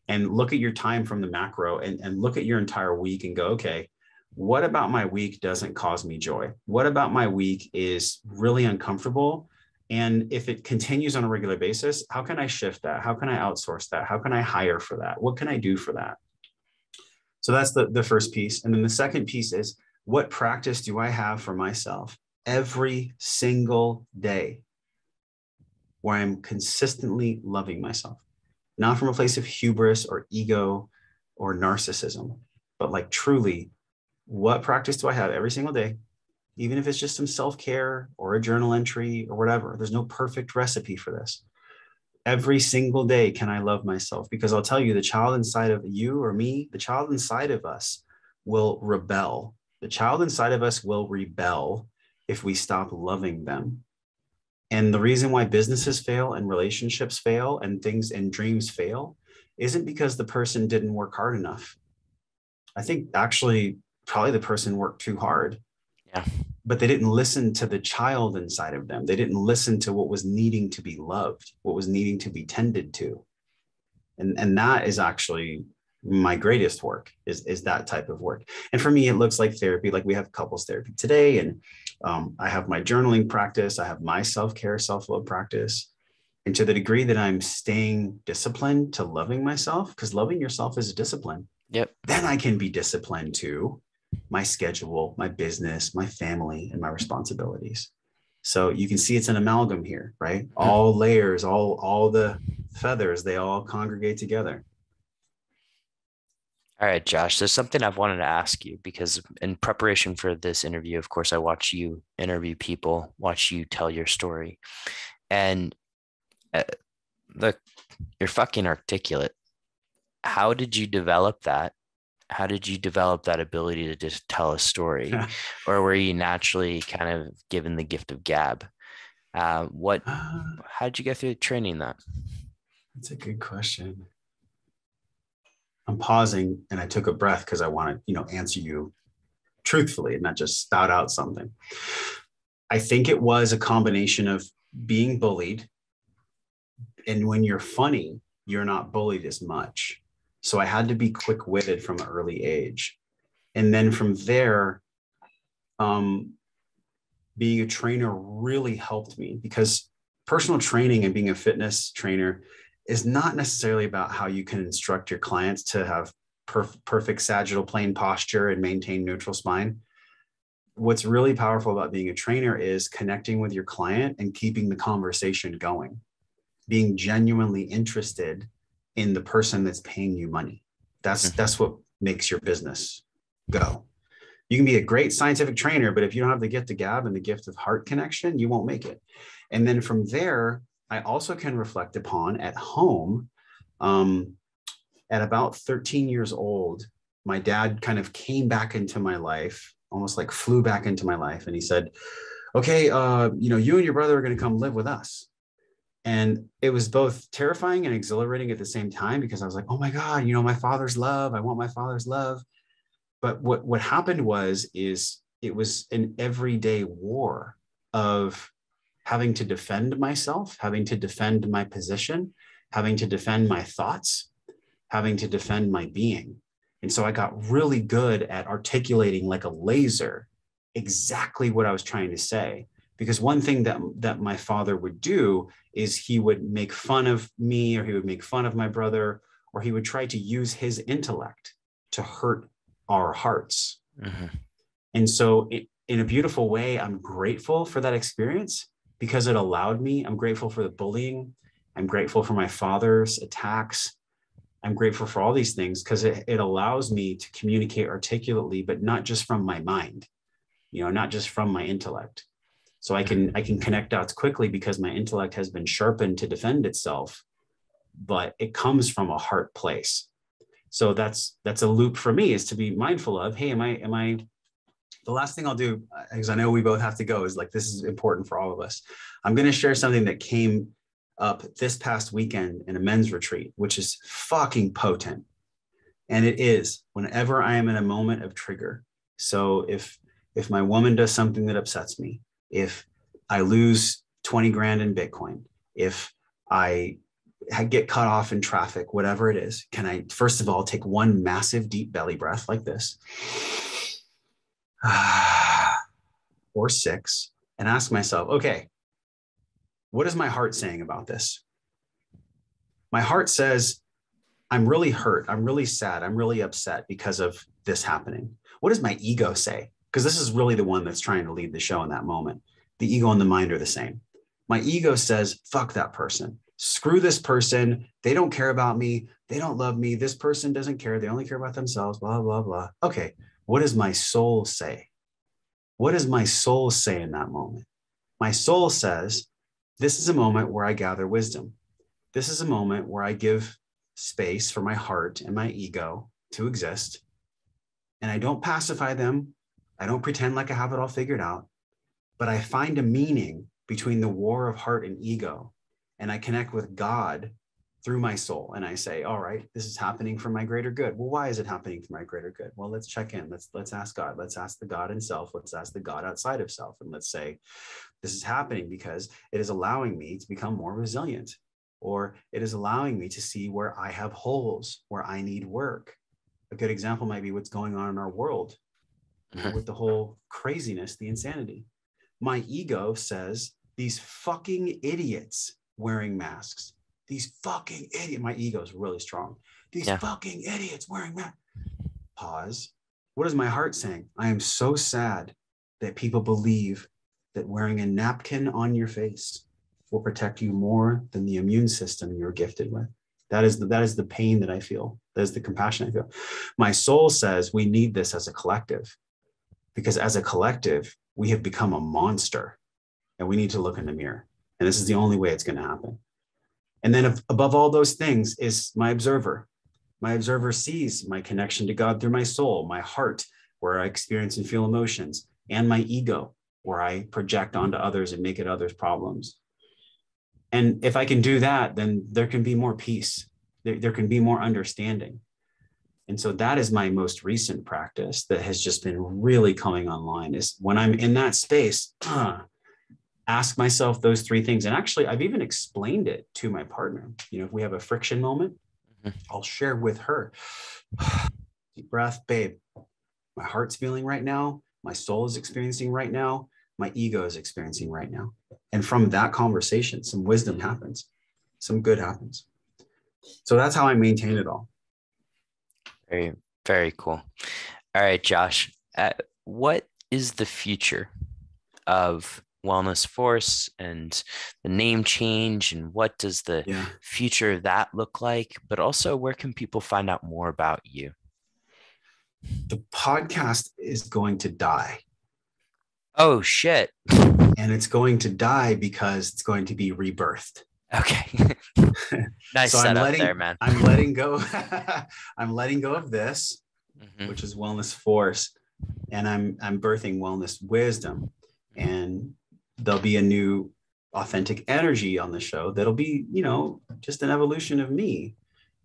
and look at your time from the macro and look at your entire week and go, okay, What about my week doesn't cause me joy? What about my week is really uncomfortable? And if it continues on a regular basis, how can I shift that? How can I outsource that? How can I hire for that? What can I do for that? So that's the first piece. And then the second piece is, what practice do I have for myself every single day where I'm consistently loving myself? Not from a place of hubris or ego or narcissism, but like truly, what practice do I have every single day? Even if it's just some self-care or a journal entry or whatever, there's no perfect recipe for this. Every single day, can I love myself? Because I'll tell you, the child inside of you or me, the child inside of us will rebel. The child inside of us will rebel if we stop loving them. And the reason why businesses fail and relationships fail and things and dreams fail isn't because the person didn't work hard enough. I think actually probably the person worked too hard. Yeah. But they didn't listen to the child inside of them. They didn't listen to what was needing to be loved, what was needing to be tended to. And that is actually my greatest work, is that type of work. And for me, it looks like therapy. Like we have couples therapy today, and I have my journaling practice. I have my self-care, self-love practice. And to the degree that I'm staying disciplined to loving myself, because loving yourself is a discipline. Yep. Then I can be disciplined to my schedule, my business, my family, and my responsibilities. So you can see it's an amalgam here, right? All layers, all the feathers, they all congregate together. All right, Josh, there's something I've wanted to ask you, because in preparation for this interview, of course, I watch you interview people, watch you tell your story. And look, you're fucking articulate. How did you develop that? How did you develop that ability to just tell a story? Or were you naturally kind of given the gift of gab? How did you get through training that? That's a good question. I'm pausing and I took a breath because I want to, answer you truthfully and not just spout out something. I think it was a combination of being bullied. And when you're funny, you're not bullied as much. So I had to be quick-witted from an early age. And then from there, being a trainer really helped me, because personal training and being a fitness trainer is not necessarily about how you can instruct your clients to have perfect sagittal plane posture and maintain neutral spine. What's really powerful about being a trainer is connecting with your client and keeping the conversation going, being genuinely interested in the person that's paying you money. That's what makes your business go. You can be a great scientific trainer, but if you don't have the gift of gab and the gift of heart connection, you won't make it. And then from there, I also can reflect upon at home. At about 13 years old, my dad kind of came back into my life, almost like flew back into my life. And he said, okay, you and your brother are going to come live with us. And it was both terrifying and exhilarating at the same time, because I was like, oh my God, my father's love. I want my father's love. But what happened is it was an everyday war of having to defend myself, having to defend my position, having to defend my thoughts, having to defend my being. And so I got really good at articulating like a laser exactly what I was trying to say. Because one thing that my father would do is he would make fun of me, or he would make fun of my brother, or he would try to use his intellect to hurt our hearts. Mm-hmm. And so in a beautiful way, I'm grateful for that experience, because it allowed me. I'm grateful for the bullying. I'm grateful for my father's attacks. I'm grateful for all these things, because it allows me to communicate articulately, but not just from my mind, not just from my intellect. So I can connect dots quickly, because my intellect has been sharpened to defend itself, but it comes from a heart place. So that's a loop for me, is to be mindful of, hey, am I, the last thing I'll do, because I know we both have to go, is like, this is important for all of us. I'm going to share something that came up this past weekend in a men's retreat, which is fucking potent. And it is whenever I am in a moment of trigger. So if my woman does something that upsets me, if I lose 20 grand in Bitcoin, if I get cut off in traffic, whatever it is, can I, first of all, take one massive deep belly breath like this, or 6, and ask myself, okay, what is my heart saying about this? My heart says, I'm really hurt. I'm really sad. I'm really upset because of this happening. What does my ego say? Because this is really the one that's trying to lead the show in that moment. The ego and the mind are the same. My ego says, fuck that person. Screw this person. They don't care about me. They don't love me. This person doesn't care. They only care about themselves, blah, blah, blah. Okay, what does my soul say? What does my soul say in that moment? My soul says, this is a moment where I gather wisdom. This is a moment where I give space for my heart and my ego to exist. And I don't pacify them. I don't pretend like I have it all figured out, but I find a meaning between the war of heart and ego. And I connect with God through my soul. And I say, all right, this is happening for my greater good. Well, why is it happening for my greater good? Well, let's check in. Let's ask God. Let's ask the God in self. Let's ask the God outside of self. And let's say, this is happening because it is allowing me to become more resilient, or it is allowing me to see where I have holes, where I need work. A good example might be what's going on in our world, with the whole craziness, the insanity. My ego says, these fucking idiots wearing masks. These fucking idiots. My ego is really strong. These fucking idiots wearing masks. Pause. What is my heart saying? I am so sad that people believe that wearing a napkin on your face will protect you more than the immune system you're gifted with. That is the pain that I feel. That is the compassion I feel. My soul says we need this as a collective, because as a collective, we have become a monster and we need to look in the mirror. And this is the only way it's going to happen. And then above all those things is my observer. My observer sees my connection to God through my soul, my heart, where I experience and feel emotions, and my ego, where I project onto others and make it others' problems. And if I can do that, then there can be more peace. There can be more understanding. And so that is my most recent practice that has just been really coming online, is when I'm in that space, ask myself those 3 things. And actually, I've even explained it to my partner. If we have a friction moment, I'll share with her, deep breath, babe, my heart's feeling right now. My soul is experiencing right now. My ego is experiencing right now. And from that conversation, some wisdom happens, some good happens. So that's how I maintain it all. Very, very cool. All right, Josh, what is the future of Wellness Force and the name change, and what does the future of that look like? But also, where can people find out more about you? The podcast is going to die. Oh, shit. And it's going to die because it's going to be rebirthed. Okay. Nice so setup there, man. I'm letting go. I'm letting go of this, which is Wellness Force, and I'm birthing Wellness Wisdom, and there'll be a new authentic energy on the show that'll be, just an evolution of me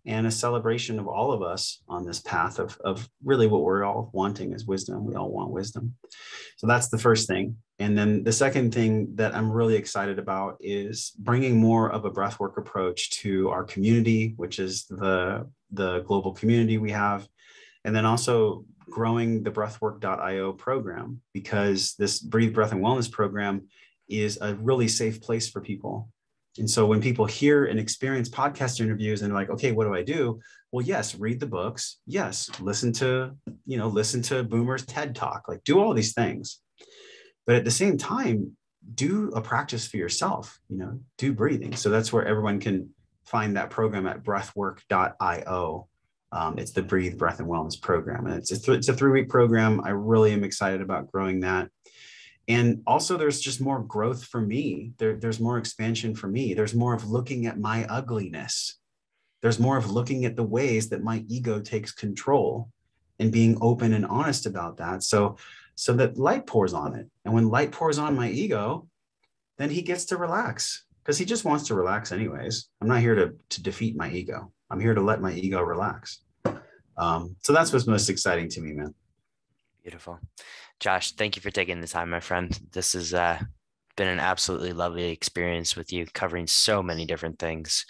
and a celebration of all of us on this path of really what we're all wanting is wisdom. We all want wisdom. So that's the first thing. And then the second thing that I'm really excited about is bringing more of a breathwork approach to our community, which is the global community we have. And then also growing the breathwork.io program, because this Breathe, Breath, and Wellness program is a really safe place for people. And so when people hear and experience podcast interviews and they're like, okay, what do I do? Well, yes, read the books. Yes, listen to Boomer's TED Talk, like do all these things. But at the same time, do a practice for yourself, do breathing. So that's where everyone can find that program at breathwork.io. It's the Breathe, Breath, and Wellness program. And it's a 3-week program. I really am excited about growing that. And also there's just more growth for me. There's more expansion for me. There's more of looking at my ugliness. There's more of looking at the ways that my ego takes control and being open and honest about that. So that light pours on it. And when light pours on my ego, then he gets to relax, because he just wants to relax anyways. I'm not here to defeat my ego. I'm here to let my ego relax. So that's what's most exciting to me, man. Beautiful. Josh, thank you for taking the time, my friend. This has been an absolutely lovely experience with you, covering so many different things.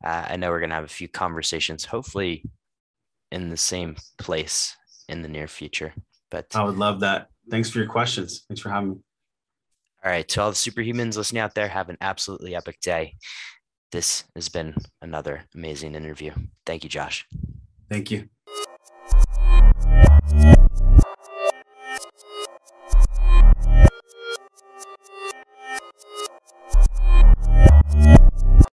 I know we're going to have a few conversations, hopefully in the same place in the near future. But I would love that. Thanks for your questions. Thanks for having me. All right. To all the superhumans listening out there, have an absolutely epic day. This has been another amazing interview. Thank you, Josh. Thank you.